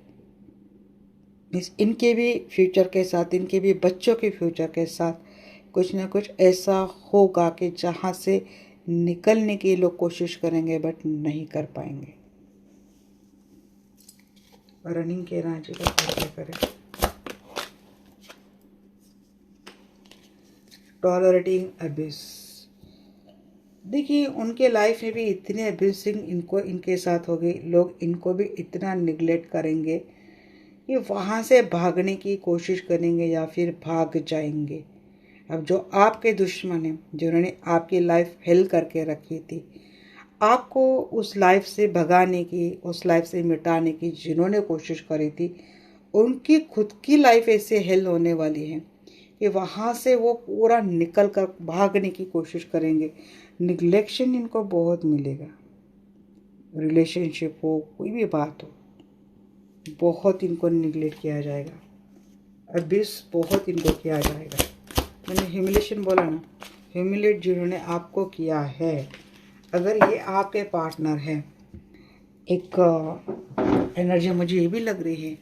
इनके भी फ्यूचर के साथ, इनके भी बच्चों के फ्यूचर के साथ कुछ ना कुछ ऐसा होगा कि जहाँ से निकलने की लोग कोशिश करेंगे बट नहीं कर पाएंगे। रनिंग के रांची का क्या करें। टॉलरेटिंग अब्यूस, देखिए उनके लाइफ में भी इतने अब्यूसिंग इनको इनके साथ हो गई, लोग इनको भी इतना निगलेक्ट करेंगे कि वहाँ से भागने की कोशिश करेंगे या फिर भाग जाएंगे। अब जो आपके दुश्मन हैं, जिन्होंने आपकी लाइफ हेल करके रखी थी, आपको उस लाइफ से भगाने की, उस लाइफ से मिटाने की जिन्होंने कोशिश करी थी, उनकी खुद की लाइफ ऐसे हेल होने वाली है कि वहाँ से वो पूरा निकल कर भागने की कोशिश करेंगे। निगलेक्शन इनको बहुत मिलेगा, रिलेशनशिप हो, कोई भी बात हो, बहुत इनको निगलेक्ट किया जाएगा, अब्यूस बहुत इनको किया जाएगा। मैंने ह्यूमिलेशन बोला ना, ह्यूमिलेट जिन्होंने आपको किया है, अगर ये आपके पार्टनर है, एक एनर्जी मुझे ये भी लग रही है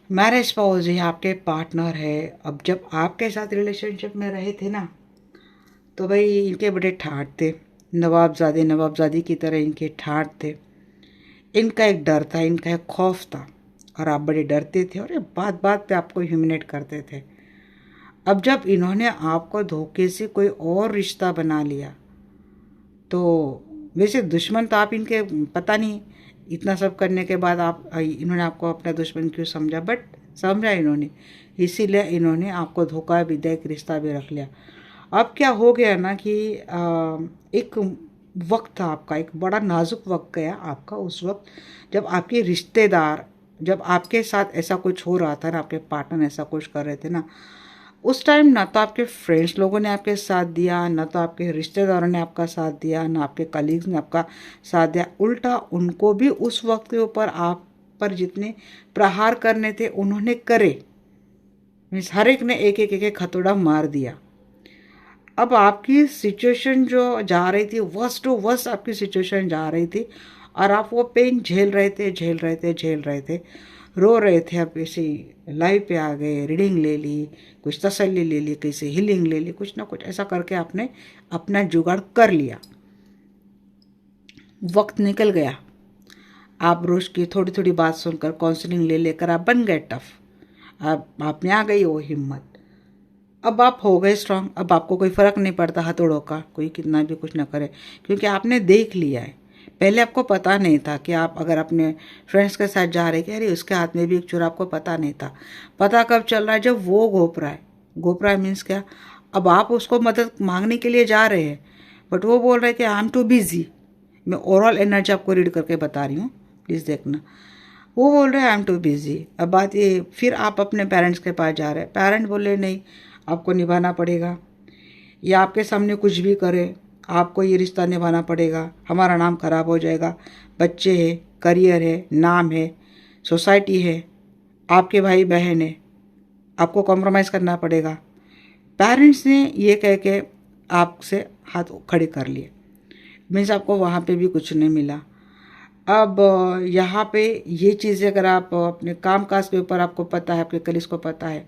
मैरिज स्पाउस है, आपके पार्टनर है। अब जब आपके साथ रिलेशनशिप में रहे थे ना, तो भाई इनके बड़े ठाठ थे, नवाबजादी की तरह इनके ठाठ थे। इनका एक डर था, इनका एक खौफ था, और आप बड़े डरते थे और ये बात बात पे आपको ह्यूमिनेट करते थे। अब जब इन्होंने आपको धोखे से कोई और रिश्ता बना लिया, तो वैसे दुश्मन तो आप इनके, पता नहीं इतना सब करने के बाद इन्होंने आपको अपना दुश्मन क्यों समझा, बट समझा इन्होंने, इसीलिए इन्होंने आपको धोखा भी दिया, एक रिश्ता भी रख लिया। अब क्या हो गया ना कि एक वक्त था आपका, एक बड़ा नाजुक वक्त गया आपका उस वक्त, जब आपके रिश्तेदार, जब आपके साथ ऐसा कुछ हो रहा था ना, आपके पार्टनर ऐसा कुछ कर रहे थे ना, उस टाइम ना तो आपके फ्रेंड्स लोगों ने आपके साथ दिया, ना तो आपके रिश्तेदारों ने आपका साथ दिया, ना आपके कलीग्स ने आपका साथ दिया। उल्टा उनको भी उस वक्त के ऊपर आप पर जितने प्रहार करने थे उन्होंने करे, मीन्स हर एक ने एक एक एक हथौड़ा मार दिया। अब आपकी सिचुएशन जो जा रही थी, वर्स्ट टू वर्स्ट आपकी सिचुएशन जा रही थी, और आप वो पेन झेल रहे थे, रो रहे थे। अब ऐसे लाइव पे आ गए, रीडिंग ले ली, कुछ तसल्ली ले ली, कैसे हीलिंग ले ली, कुछ ना कुछ ऐसा करके आपने अपना जुगाड़ कर लिया। वक्त निकल गया, आप रोज की थोड़ी थोड़ी बात सुनकर, काउंसलिंग ले लेकर आप बन गए टफ, अब आप में आ गई वो हिम्मत, अब आप हो गए स्ट्रांग। अब आपको कोई फ़र्क नहीं पड़ता हथौड़ों का, कोई कितना भी कुछ ना करे, क्योंकि आपने देख लिया है। पहले आपको पता नहीं था कि आप अगर अपने फ्रेंड्स के साथ जा रहे कि अरे उसके हाथ में भी एक छुरा, आपको पता नहीं था। पता कब चल रहा है, जब वो घोप रहा है मीन्स क्या, अब आप उसको मदद मांगने के लिए जा रहे हैं, बट वो बोल रहे हैं कि आई एम टू बिजी। मैं ओवरऑल एनर्जी आपको रीड करके बता रही हूँ, प्लीज़ देखना। वो बोल रहे हैं आई एम टू बिजी। अब बात ये, फिर आप अपने पेरेंट्स के पास जा रहे हैं, पेरेंट बोले नहीं आपको निभाना पड़ेगा, या आपके सामने कुछ भी करे आपको ये रिश्ता निभाना पड़ेगा, हमारा नाम खराब हो जाएगा, बच्चे हैं, करियर है, नाम है, सोसाइटी है, आपके भाई बहन है, आपको कॉम्प्रोमाइज़ करना पड़ेगा। पेरेंट्स ने ये कह के आपसे हाथ खड़े कर लिए, मीन्स आपको वहाँ पे भी कुछ नहीं मिला। अब यहाँ पे ये चीज़ें अगर आप अपने काम काज के ऊपर आपको पता है, आपके कलीग्स को पता है,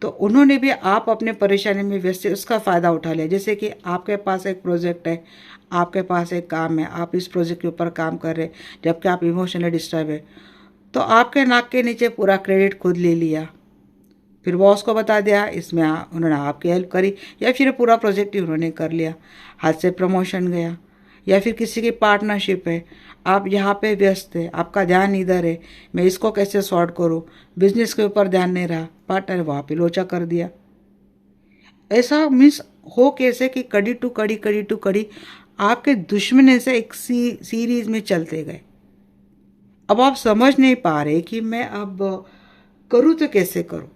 तो उन्होंने भी आप अपने परेशानी में व्यस्त उसका फ़ायदा उठा लिया। जैसे कि आपके पास एक प्रोजेक्ट है, आपके पास एक काम है, आप इस प्रोजेक्ट के ऊपर काम कर रहे हैं, जबकि आप इमोशनली डिस्टर्ब है, तो आपके नाक के नीचे पूरा क्रेडिट खुद ले लिया, फिर बॉस को बता दिया, इसमें उन्होंने आपकी हेल्प करी, या फिर पूरा प्रोजेक्ट ही उन्होंने कर लिया, हाथ से प्रमोशन गया। या फिर किसी की पार्टनरशिप है, आप यहाँ पे व्यस्त है, आपका ध्यान इधर है, मैं इसको कैसे सॉर्ट करूँ, बिजनेस के ऊपर ध्यान नहीं रहा, पार्टनर वहाँ पे लोचा कर दिया। ऐसा मीन्स हो कैसे कि कड़ी टू कड़ी, कड़ी टू कड़ी आपके दुश्मन ऐसे एक सीरीज में चलते गए। अब आप समझ नहीं पा रहे कि मैं अब करूँ तो कैसे करूँ,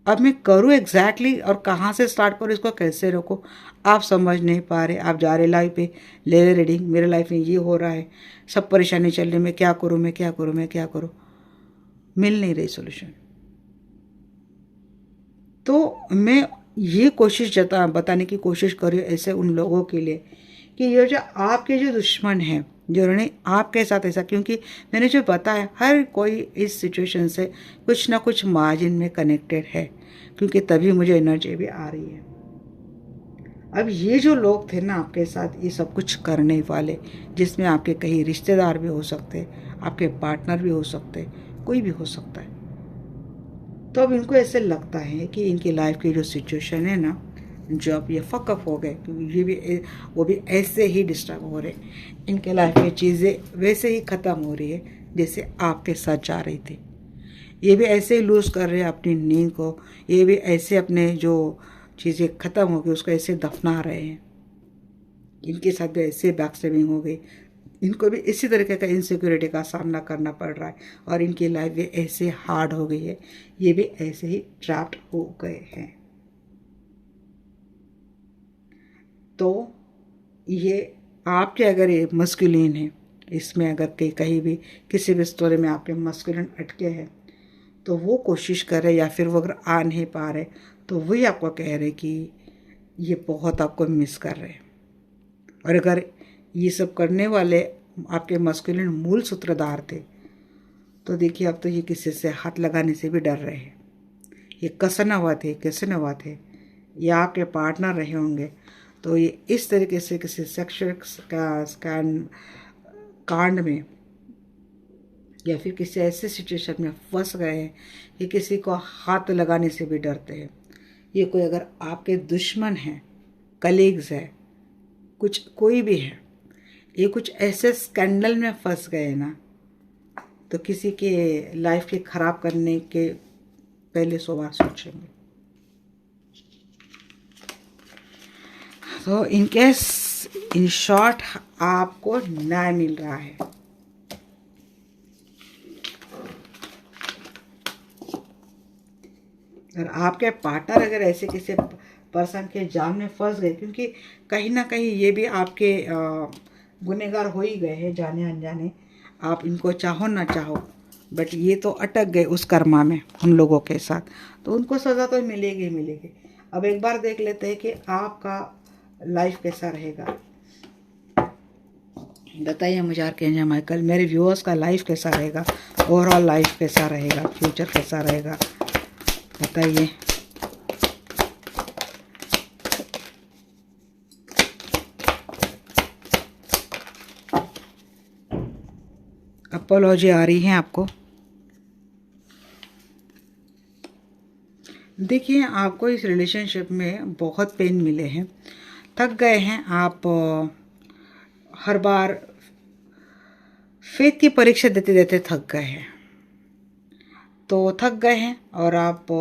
अब मैं करूँ एग्जैक्टली और कहाँ से स्टार्ट करूँ, इसको कैसे रोकूँ, आप समझ नहीं पा रहे। आप जा रहे लाइफ पे, ले रहे रीडिंग, मेरे लाइफ में ये हो रहा है, सब परेशानी चल रही, मैं क्या करूँ, मैं क्या करूँ, मैं क्या करूँ, मिल नहीं रही सोल्यूशन। तो मैं ये कोशिश बताने की कोशिश कर रही हूँ ऐसे उन लोगों के लिए कि ये जो आपके जो दुश्मन हैं, जो उन्होंने आपके साथ ऐसा, क्योंकि मैंने जो बताया हर कोई इस सिचुएशन से कुछ ना कुछ मार्जिन में कनेक्टेड है, क्योंकि तभी मुझे एनर्जी भी आ रही है। अब ये जो लोग थे ना आपके साथ ये सब कुछ करने वाले, जिसमें आपके कई रिश्तेदार भी हो सकते, आपके पार्टनर भी हो सकते, कोई भी हो सकता है, तो अब इनको ऐसे लगता है कि इनकी लाइफ की जो सिचुएशन है ना, जो अब ये फकअप हो गए, क्योंकि ये भी वो भी ऐसे ही डिस्टर्ब हो रहे, इनके लाइफ में चीज़ें वैसे ही ख़त्म हो रही है जैसे आपके साथ जा रही थी। ये भी ऐसे ही लूज़ कर रहे हैं अपनी नींद को, ये भी ऐसे अपने जो चीज़ें ख़त्म हो गई उसको ऐसे दफना रहे हैं। इनके साथ भी ऐसे बैक स्टेबिंग हो गई, इनको भी इसी तरीके का इनसिक्योरिटी का सामना करना पड़ रहा है, और इनकी लाइफ भी ऐसे हार्ड हो गई है, ये भी ऐसे ही ट्रैप्ड हो गए हैं। तो ये आपके अगर ये मस्कुलिन है, इसमें अगर कहीं भी किसी भी स्टोरी में आपके मस्कुलिन अटके हैं, तो वो कोशिश कर रहे, या फिर वो अगर आ नहीं पा रहे, तो वही आपको कह रहे कि ये बहुत आपको मिस कर रहे हैं। और अगर ये सब करने वाले आपके मस्कुलिन मूल सूत्रधार थे, तो देखिए अब तो ये किसी से हाथ लगाने से भी डर रहे हैं। ये कसन हुआ थे, कैसे हुआ थे, या आपके पार्टनर रहे होंगे, तो ये इस तरीके से किसी सेक्सुअल कांड में या फिर किसी ऐसे सिचुएशन में फंस गए हैं कि किसी को हाथ लगाने से भी डरते हैं। ये कोई अगर आपके दुश्मन हैं, कलीग्स है, कुछ कोई भी है, ये कुछ ऐसे स्कैंडल में फंस गए ना, तो किसी के लाइफ के खराब करने के पहले 100 बार सोचेंगे। तो इनकेस इन शॉर्ट आपको न्याय मिल रहा है, और आपके पार्टनर अगर ऐसे किसी पर्सन के जाल में फंस गए, क्योंकि कहीं ना कहीं ये भी आपके गुनहगार हो ही गए हैं जाने अनजाने, आप इनको चाहो ना चाहो, बट ये तो अटक गए उस कर्मा में उन लोगों के साथ, तो उनको सज़ा तो मिलेगी मिलेगी। अब एक बार देख लेते हैं कि आपका लाइफ कैसा रहेगा। बताइए मुझे आर्कएंजल माइकल, मेरे व्यूअर्स का लाइफ कैसा रहेगा, ओवरऑल लाइफ कैसा रहेगा, फ्यूचर कैसा रहेगा, बताइए। अपोलॉजी आ रही है आपको। देखिए आपको इस रिलेशनशिप में बहुत पेन मिले हैं, थक गए हैं आप, हर बार फेथ की परीक्षा देते देते थक गए हैं, तो थक गए हैं, और आप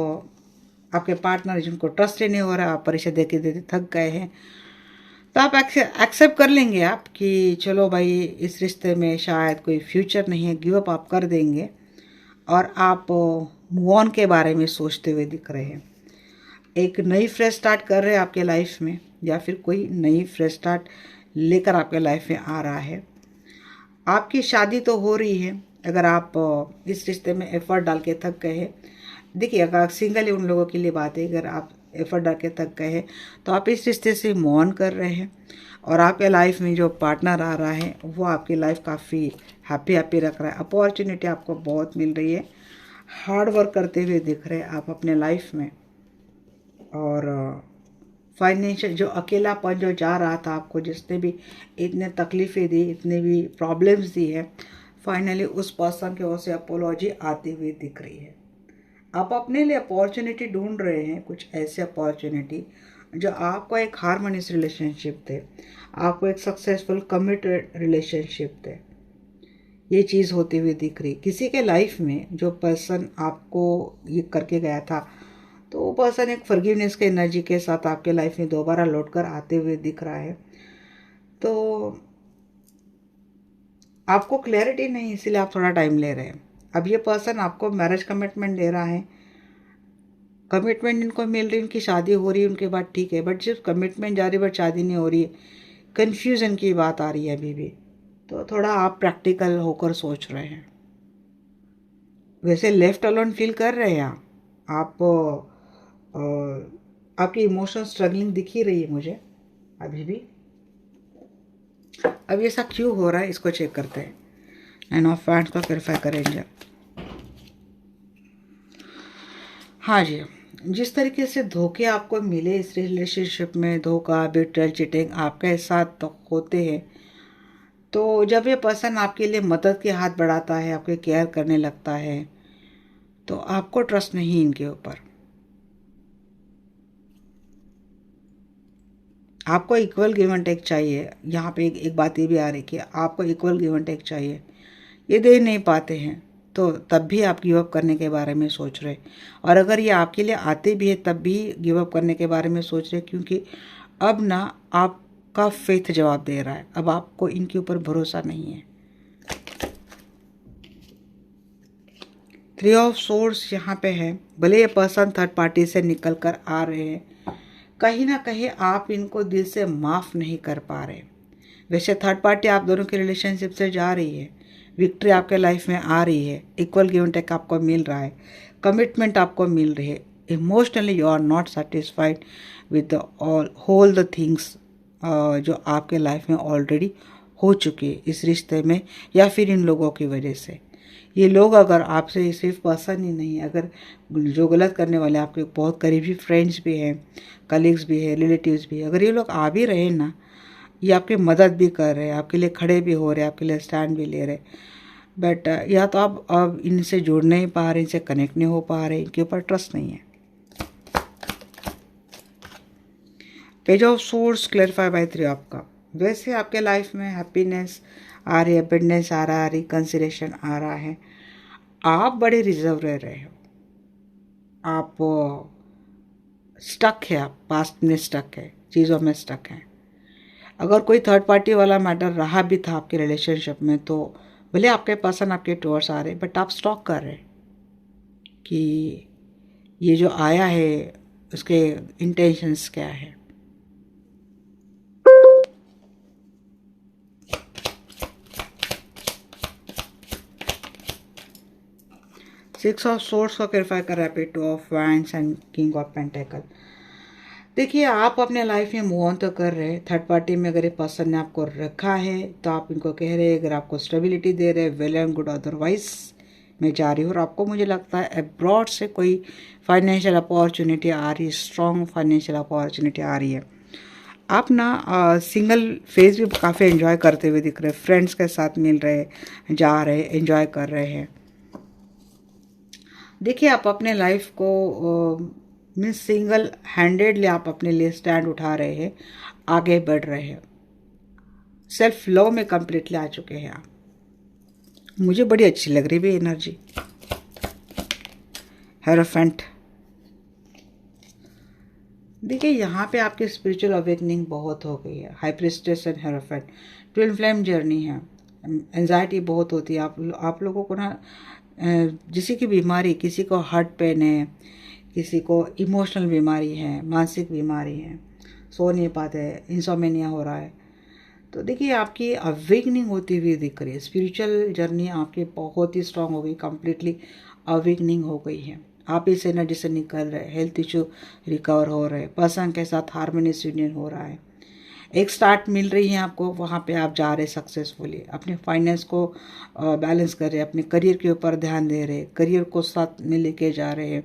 आपके पार्टनर जिनको ट्रस्ट ही नहीं हो रहा, आप परीक्षा देते देते थक गए हैं, तो आप एक्सेप्ट कर लेंगे आप कि चलो भाई इस रिश्ते में शायद कोई फ्यूचर नहीं है, गिव अप आप कर देंगे, और आप मूव ऑन के बारे में सोचते हुए दिख रहे हैं। एक नई फ्रेश स्टार्ट कर रहे हैं आपके लाइफ में, या फिर कोई नई फ्रेश स्टार्ट लेकर आपके लाइफ में आ रहा है। आपकी शादी तो हो रही है, अगर आप इस रिश्ते में एफर्ट डाल के थक गए हैं। देखिए अगर सिंगल है उन लोगों के लिए बात है, अगर आप एफर्ट डाल के थक गए हैं तो आप इस रिश्ते से मूव ऑन कर रहे हैं, और आपके लाइफ में जो पार्टनर आ रहा है वो आपकी लाइफ काफ़ी हैप्पी रख रहा है। अपॉर्चुनिटी आपको बहुत मिल रही है, हार्ड वर्क करते हुए दिख रहे हैं आप अपने लाइफ में। और फाइनेंशियल जो अकेलापन जो जा रहा था आपको, जिसने भी इतने तकलीफ़ें दी, इतने भी प्रॉब्लम्स दी है, फाइनली उस पर्सन की ओर से अपोलॉजी आती हुई दिख रही है। आप अपने लिए अपॉर्चुनिटी ढूंढ रहे हैं, कुछ ऐसे अपॉर्चुनिटी जो आपको एक हार्मोनियस रिलेशनशिप थे, आपको एक सक्सेसफुल कमिटेड रिलेशनशिप थे, ये चीज़ होती हुई दिख रही। किसी के लाइफ में जो पर्सन आपको ये करके गया था, तो वो पर्सन एक फॉरगिवनेस के एनर्जी के साथ आपके लाइफ में दोबारा लौट कर आते हुए दिख रहा है। तो आपको क्लैरिटी नहीं, इसीलिए आप थोड़ा टाइम ले रहे हैं। अब ये पर्सन आपको मैरिज कमिटमेंट दे रहा है, कमिटमेंट इनको मिल रही, उनकी शादी हो रही है उनके बाद, ठीक है, बट सिर्फ कमिटमेंट जा रही है बट शादी नहीं हो रही है, कन्फ्यूज़न की बात आ रही है अभी भी। तो थोड़ा आप प्रैक्टिकल होकर सोच रहे हैं। वैसे लेफ्ट अलोन फील कर रहे हैं आप, आपकी इमोशनल स्ट्रगलिंग दिख ही रही है मुझे अभी भी। अब ये सब क्यों हो रहा है इसको चेक करते हैं। 9 ऑफ वैंड्स को क्लैरिफाई करेंगे। हाँ जी, जिस तरीके से धोखे आपको मिले इस रिलेशनशिप में, धोखा, बिट्रेयल, चीटिंग आपके साथ तो होते हैं, तो जब ये पर्सन आपके लिए मदद के हाथ बढ़ाता है, आपके केयर करने लगता है, तो आपको ट्रस्ट नहीं इनके ऊपर। आपको इक्वल गिव एंड टेक चाहिए। यहाँ पे एक बात ये भी आ रही कि आपको इक्वल गिव एंड टेक चाहिए, ये दे नहीं पाते हैं, तो तब भी आप गिव अप करने के बारे में सोच रहे। और अगर ये आपके लिए आते भी है तब भी गिव अप करने के बारे में सोच रहे, क्योंकि अब ना आपका फेथ जवाब दे रहा है, अब आपको इनके ऊपर भरोसा नहीं है। 3 ऑफ सोर्स यहाँ पे है। भले ये पर्सन थर्ड पार्टी से निकल कर आ रहे हैं, कहीं ना कहीं आप इनको दिल से माफ़ नहीं कर पा रहे। वैसे थर्ड पार्टी आप दोनों के रिलेशनशिप से जा रही है, विक्ट्री आपके लाइफ में आ रही है, इक्वल गिव एंड टेक आपको मिल रहा है, कमिटमेंट आपको मिल रही है। Emotionally you are not satisfied with all whole the things जो आपके लाइफ में ऑलरेडी हो चुकी है इस रिश्ते में, या फिर इन लोगों की वजह से। ये लोग अगर आपसे सिर्फ पर्सन ही नहीं, अगर जो गलत करने वाले आपके बहुत करीबी फ्रेंड्स भी हैं, कलीग्स भी हैं, रिलेटिव्स भी हैं, अगर ये लोग आ भी रहे ना, ये आपकी मदद भी कर रहे हैं, आपके लिए खड़े भी हो रहे हैं, आपके लिए स्टैंड भी ले रहे, बट या तो आप अब इनसे जुड़ नहीं पा रहे, इनसे कनेक्ट नहीं हो पा रहे, इनके ऊपर ट्रस्ट नहीं है। Page of source clarify by 3 आपका। वैसे आपके लाइफ में हैप्पीनेस आ रही है, हैप्पीनेस आ रहा है, रिकन्सिलेशन आ रहा है। आप बड़े रिजर्व रह रहे हो, आप स्टक है, आप पास्ट में स्टक है, चीज़ों में स्टक है। अगर कोई थर्ड पार्टी वाला मैटर रहा भी था आपके रिलेशनशिप में, तो भले आपके पर्सन आपके टूवर्ड्स आ रहे, बट आप स्टॉक कर रहे कि ये जो आया है उसके इंटेंशंस क्या है। सिक्स ऑफ सोर्स को क्लैरिफाई कर रहा है, 2 of wands and king of pentacle. देखिए, आप अपने लाइफ में मूव ऑन तो कर रहे हैं। थर्ड पार्टी में अगर ये पर्सन ने आपको रखा है तो आप इनको कह रहे हैं, अगर आपको स्टेबिलिटी दे रहे हैं, वेल एंड गुड, अदरवाइज मैं जा रही हूँ। और आपको मुझे लगता है अब्रॉड से कोई फाइनेंशियल अपॉर्चुनिटी आ रही है, स्ट्रॉन्ग फाइनेंशियल अपॉर्चुनिटी आ रही है। आप ना सिंगल फेज भी काफ़ी एंजॉय करते हुए दिख रहे हैं, फ्रेंड्स के साथ मिल रहे, जा रहे, एंजॉय कर रहे हैं। देखिए, आप अपने लाइफ को मीन्स सिंगल हैंडेडली आप अपने लिए स्टैंड उठा रहे हैं, आगे बढ़ रहे हैं, सेल्फ लव में कंप्लीटली आ चुके हैं आप। मुझे बड़ी अच्छी लग रही है एनर्जी। हेरोफेंट, देखिए यहाँ पे आपकी स्पिरिचुअल अवेकनिंग बहुत हो गई है। High priestess and hierophant, twin flame journey है। एंजाइटी बहुत होती है आप लोगों को ना, किसी की बीमारी, किसी को हार्ट पेन है, किसी को इमोशनल बीमारी है, मानसिक बीमारी है, सो नहीं पाते, इंसोमेनिया हो रहा है। तो देखिए आपकी अवेकनिंग होती हुई दिख रही है। स्पिरिचुअल जर्नी आपकी बहुत ही स्ट्रांग हो गई, कंप्लीटली अवेकनिंग हो गई है। आप इस एनर्जी से निकल रहे, हेल्थ इशू रिकवर हो रहे, पर्सन के साथ हार्मोनियस यूनियन हो रहा है, एक स्टार्ट मिल रही है आपको, वहाँ पे आप जा रहे सक्सेसफुली, अपने फाइनेंस को बैलेंस कर रहे, अपने करियर के ऊपर ध्यान दे रहे, करियर को साथ में लेके जा रहे हैं।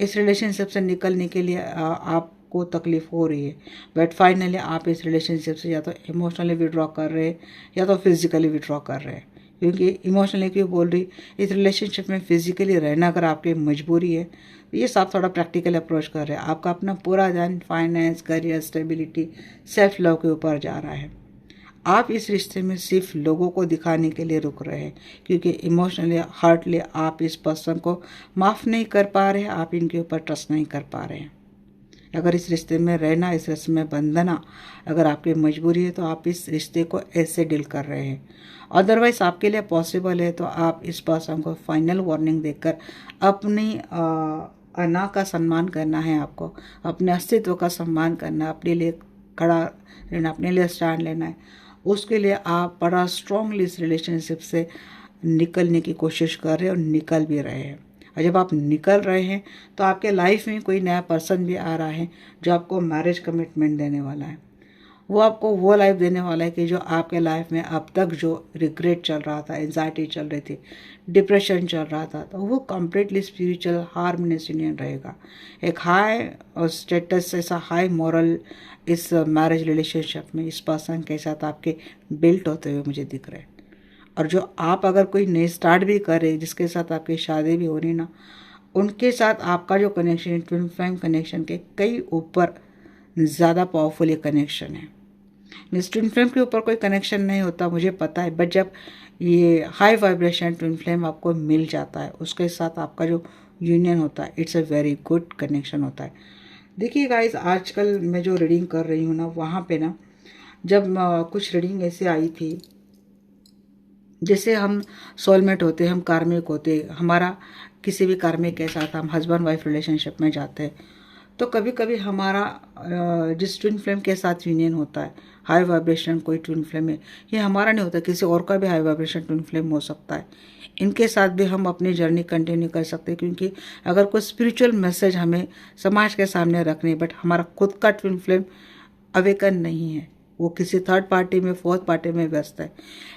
इस रिलेशनशिप से निकलने के लिए आपको तकलीफ हो रही है, बट फाइनली आप इस रिलेशनशिप से या तो इमोशनली विड्रॉ कर रहे हैं या तो फिजिकली विड्रॉ कर रहे हैं। क्योंकि इमोशनली क्यों बोल रही, इस रिलेशनशिप में फिजिकली रहना अगर आपकी मजबूरी है तो ये सब थोड़ा प्रैक्टिकल अप्रोच कर रहे हैं। आपका अपना पूरा ध्यान finance, career, stability, self love के ऊपर जा रहा है। आप इस रिश्ते में सिर्फ लोगों को दिखाने के लिए रुक रहे हैं, क्योंकि इमोशनली हार्टली आप इस पर्सन को माफ़ नहीं कर पा रहे हैं, आप इनके ऊपर ट्रस्ट नहीं कर पा रहे हैं। अगर इस रिश्ते में रहना, इस रिश्ते में बंधना अगर आपकी मजबूरी है तो आप इस रिश्ते को ऐसे डील कर रहे हैं। अदरवाइज आपके लिए पॉसिबल है तो आप इस पर्सन को फाइनल वार्निंग देकर अपनी अना का सम्मान करना है, आपको अपने अस्तित्व का सम्मान करना है, अपने लिए खड़ा रहना, अपने लिए स्टैंड लेना है। उसके लिए आप बड़ा स्ट्रांगली इस रिलेशनशिप से निकलने की कोशिश कर रहे हैं और निकल भी रहे हैं। और जब आप निकल रहे हैं तो आपके लाइफ में कोई नया पर्सन भी आ रहा है जो आपको मैरिज कमिटमेंट देने वाला है। वो आपको वो लाइफ देने वाला है कि जो आपके लाइफ में अब तक जो रिग्रेट चल रहा था, एंजाइटी चल रही थी, डिप्रेशन चल रहा था, तो वो कम्प्लीटली स्पिरिचुअल हार्मोनियस यूनियन रहेगा। एक हाई स्टेटस, ऐसा हाई मॉरल इस मैरिज रिलेशनशिप में इस पर्सन के साथ आपके बिल्ट होते हुए मुझे दिख रहे हैं। और जो आप अगर कोई नई स्टार्ट भी कर रहे, जिसके साथ आपकी शादी भी हो रही ना, उनके साथ आपका जो कनेक्शन है ट्विन फ्लेम कनेक्शन के कई ऊपर ज़्यादा पावरफुल ये कनेक्शन है। मिस ट्विन फ्लेम के ऊपर कोई कनेक्शन नहीं होता, मुझे पता है, बट जब ये हाई वाइब्रेशन ट्विन फ्लेम आपको मिल जाता है, उसके साथ आपका जो यूनियन होता है, it's a very good connection होता है। देखिए गाइस, आजकल मैं जो रीडिंग कर रही हूँ ना, वहाँ पे ना जब कुछ रीडिंग ऐसे आई थी, जैसे हम सोलमेट होते हैं, हम कार्मिक होते हैं, हमारा किसी भी कार्मिक के साथ हम हस्बैंड वाइफ रिलेशनशिप में जाते हैं, तो कभी कभी हमारा जिस ट्विन फ्लेम के साथ यूनियन होता है, हाई वाइब्रेशन कोई ट्विन फ्लेम है, ये हमारा नहीं होता, किसी और का भी हाई वाइब्रेशन ट्विन फ्लेम हो सकता है। इनके साथ भी हम अपनी जर्नी कंटिन्यू कर सकते हैं, क्योंकि अगर कोई स्पिरिचुअल मैसेज हमें समाज के सामने रखने, बट हमारा खुद का ट्विन फ्लेम अवेकन नहीं है, वो किसी थर्ड पार्टी में, फोर्थ पार्टी में व्यस्त है,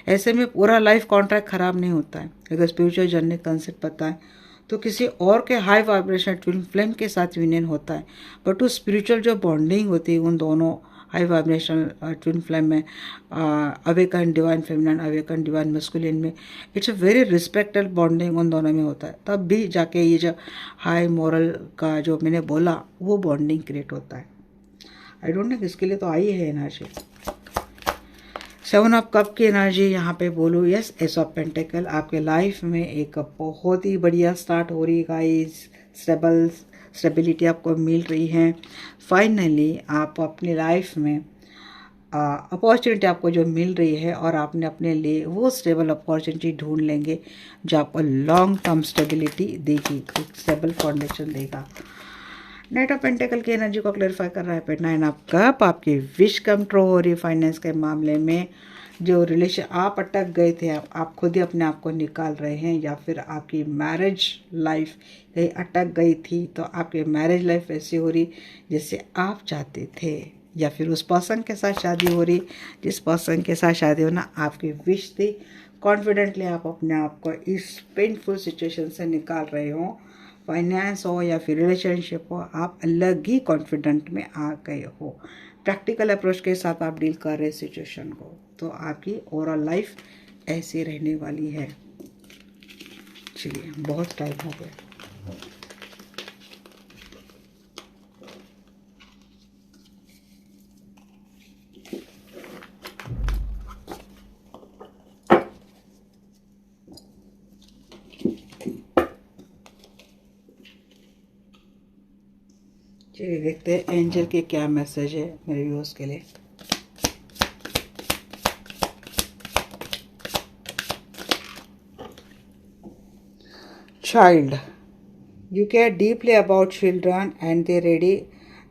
ऐसे में पूरा लाइफ कॉन्ट्रैक्ट खराब नहीं होता है। अगर स्पिरिचुअल जर्नी कंसेप्ट पता है तो किसी और के हाई वाइब्रेशन ट्विन फ्लेम के साथ यूनियन होता है, बट उस स्पिरिचुअल जो बॉन्डिंग होती है उन दोनों हाई वाइब्रेशन ट्विन फ्लेम में, awaken divine feminine, awaken divine masculine में, it's a very respected bonding उन दोनों में होता है। तब भी जाके ये जो हाई मॉरल का जो मैंने बोला वो बॉन्डिंग क्रिएट होता है। आई डोंट नो किसके लिए तो आई है एनर्जी। 7 ऑफ कप की एनर्जी यहाँ पे बोलूँ, यस, एस ऑफ पेंटिकल आपके लाइफ में एक बहुत ही बढ़िया स्टार्ट हो रही है गाइस। स्टेबिलिटी आपको मिल रही है। फाइनली आप अपनी लाइफ में अपॉर्चुनिटी आपको जो मिल रही है, और आपने अपने लिए वो स्टेबल अपॉर्चुनिटी ढूंढ लेंगे जो आपको लॉन्ग टर्म स्टेबिलिटी देगी, एक स्टेबल फाउंडेशन देगा। नाइट ऑफ पेंटिकल की एनर्जी को क्लैरिफाई कर रहा है। पे 9 ऑफ कप आपकी विश कम ट्रू हो रही है फाइनेंस के मामले में। जो रिलेशन आप अटक गए थे, आप खुद ही अपने आप को निकाल रहे हैं, या फिर आपकी मैरिज लाइफ कहीं अटक गई थी तो आपकी मैरिज लाइफ ऐसी हो रही जैसे आप चाहते थे, या फिर उस पर्सन के साथ शादी हो रही जिस पर्सन के साथ शादी होना आपकी विश थी। कॉन्फिडेंटली आप अपने आप को इस पेनफुल सिचुएशन से निकाल रहे हो, फाइनेंस हो या फिर रिलेशनशिप हो, आप अलग ही कॉन्फिडेंट में आ गए हो। प्रैक्टिकल अप्रोच के साथ आप डील कर रहे सिचुएशन को, तो आपकी ओवरऑल लाइफ ऐसी रहने वाली है। चलिए, बहुत टाइम हो गया। चलिए देखते हैं एंजल के क्या मैसेज है मेरे व्यूअर्स के लिए। Child, you care deeply about children and they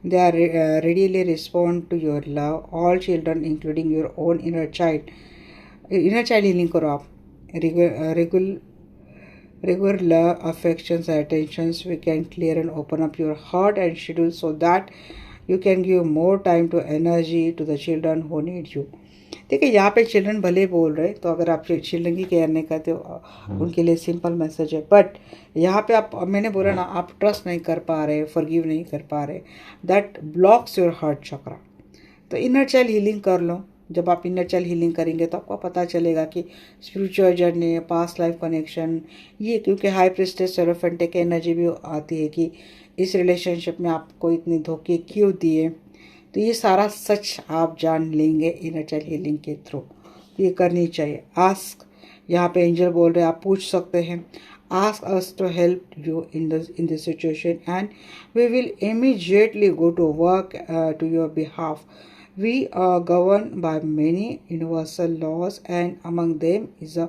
readily respond to your love. All children, including your own inner child healing करो आप। regular love, affections, attentions, we can clear and open up your heart and schedule so that you can give more time to energy to the children who need you. देखिए यहाँ पे children भले बोल रहे, तो अगर आप चिल्ड्रन की केयर नहीं करते हो उनके लिए सिंपल मैसेज है, बट यहाँ पे आप, मैंने बोला ना, आप ट्रस्ट नहीं कर पा रहे, फॉरगिव नहीं कर पा रहे, दैट ब्लॉक्स योर हार्ट चक्रा। तो इनर चाइल्ड हीलिंग कर लो। जब आप इनर चाइल्ड हीलिंग करेंगे तो आपको पता चलेगा कि spiritual journey, past life connection, ये क्योंकि हाई प्रिस्टेस सेरोफेंटे की एनर्जी भी आती है कि इस रिलेशनशिप में आपको इतने धोखे क्यों दिए, तो ये सारा सच आप जान लेंगे इनर चाइल्ड हीलिंग के थ्रू। ये करनी चाहिए। आस्क, यहाँ पे एंजल बोल रहे हैं, आप पूछ सकते हैं, ask us to help you in this situation and we will immediately go to work to your behalf. We are governed by many universal laws, and among them is a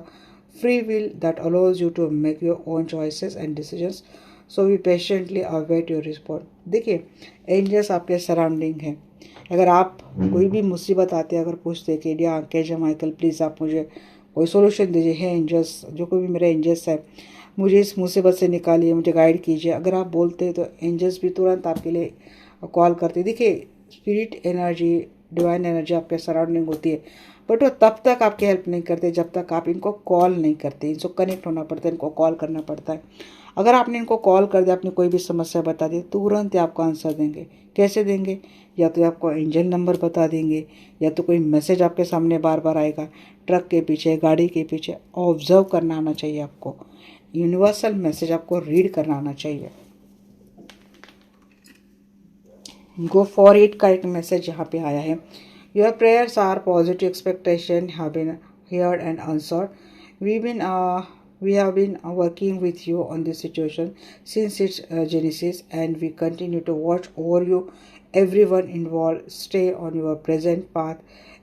free will that allows you to make your own choices and decisions. So we patiently await your response. देखिए, angels आपके surrounding हैं। अगर आप कोई भी मुसीबत आती है, अगर पूछते कि डियर आर्कएंजल माइकल प्लीज़ आप मुझे कोई सोल्यूशन दीजिए, है एंजल्स, जो कोई भी मेरे एंजल्स है, मुझे इस मुसीबत से निकालिए, मुझे गाइड कीजिए, अगर आप बोलते हैं तो एंजल्स भी तुरंत आपके लिए कॉल करते। देखिए, स्पिरिट एनर्जी, डिवाइन एनर्जी आपके सराउंडिंग होती है, बट वो तब तक आपकी हेल्प नहीं करते जब तक आप इनको कॉल नहीं करते। इनको कनेक्ट होना पड़ता है, इनको कॉल करना पड़ता है। अगर आपने इनको कॉल कर दिया, अपनी कोई भी समस्या बता दी, तुरंत ही आपको आंसर देंगे। कैसे देंगे? या तो आपको एंजल नंबर बता देंगे, या तो कोई मैसेज आपके सामने बार बार आएगा, ट्रक के पीछे, गाड़ी के पीछे। ऑब्जर्व करना आना चाहिए आपको, यूनिवर्सल मैसेज आपको रीड करना आना चाहिए। गो फॉर इट का एक मैसेज यहाँ पे आया है। Your prayers are positive expectation have been heard and answered. We have been working with you on this situation since its genesis and we continue to watch over you. Everyone involve stay on your present path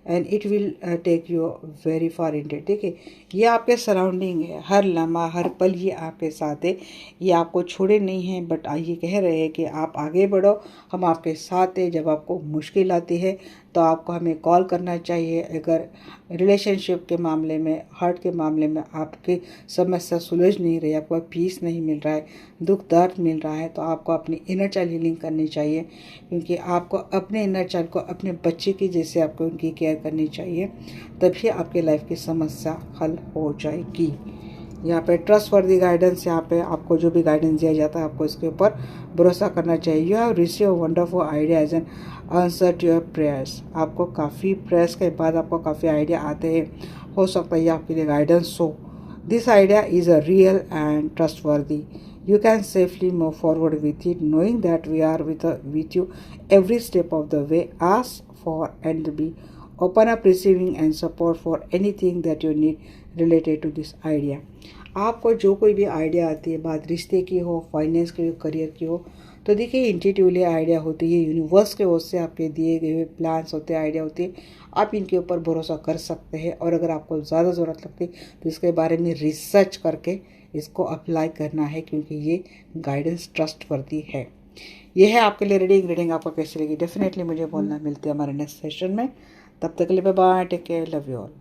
and it will take you very far in date. देखिए, ये आपके surrounding है, हर लम्हा हर पल ये आपके साथ है, ये आपको छोड़े नहीं हैं, बट ये कह रहे हैं कि आप आगे बढ़ो, हम आपके साथ हैं। जब आपको मुश्किल आती है तो आपको हमें कॉल करना चाहिए। अगर रिलेशनशिप के मामले में, हार्ट के मामले में आपकी समस्या सुलझ नहीं रही, आपको पीस नहीं मिल रहा है, दुख दर्द मिल रहा है, तो आपको अपनी इनर चाइल्ड हीलिंग करनी चाहिए, क्योंकि आपको अपने इनर चाइल्ड को अपने बच्चे की जैसे आपको उनकी केयर करनी चाहिए, तभी आपके लाइफ की समस्या हल हो जाएगी। यहाँ पे ट्रस्ट वर्दी गाइडेंस, यहाँ पे आपको जो भी गाइडेंस दिया जाता है आपको इसके ऊपर भरोसा करना चाहिए। You have receive wonderful idea as an answer to your prayers. आपको काफ़ी प्रेयर्स के बाद आपको काफ़ी आइडिया आते हैं, हो सकता है ये आपके लिए गाइडेंस हो। This idea is a real and trust वर्दी। You can safely move forward with it, knowing that we are with you every step of the way. Ask for and be open up receiving and support for anything that you need related to this idea. आपको जो कोई भी idea आती है, बात रिश्ते की हो, फाइनेंस की हो, करियर की हो, तो देखिए इंट्यूटिवली आइडिया होती है, यूनिवर्स के ओर से आपके दिए गए हुए प्लान्स होते हैं, आइडिया होती है, आप इनके ऊपर भरोसा कर सकते हैं। और अगर आपको ज़्यादा ज़रूरत लगती है तो इसके बारे में रिसर्च करके इसको अप्लाई करना है, क्योंकि ये गाइडेंस ट्रस्टवर्दी है। ये है आपके लिए रीडिंग आपको कैसी लगी डेफिनेटली मुझे बोलना। मिलते हैं हमारे नेक्स्ट सेशन में, तब तक के लिए bye bye, take care, love you all.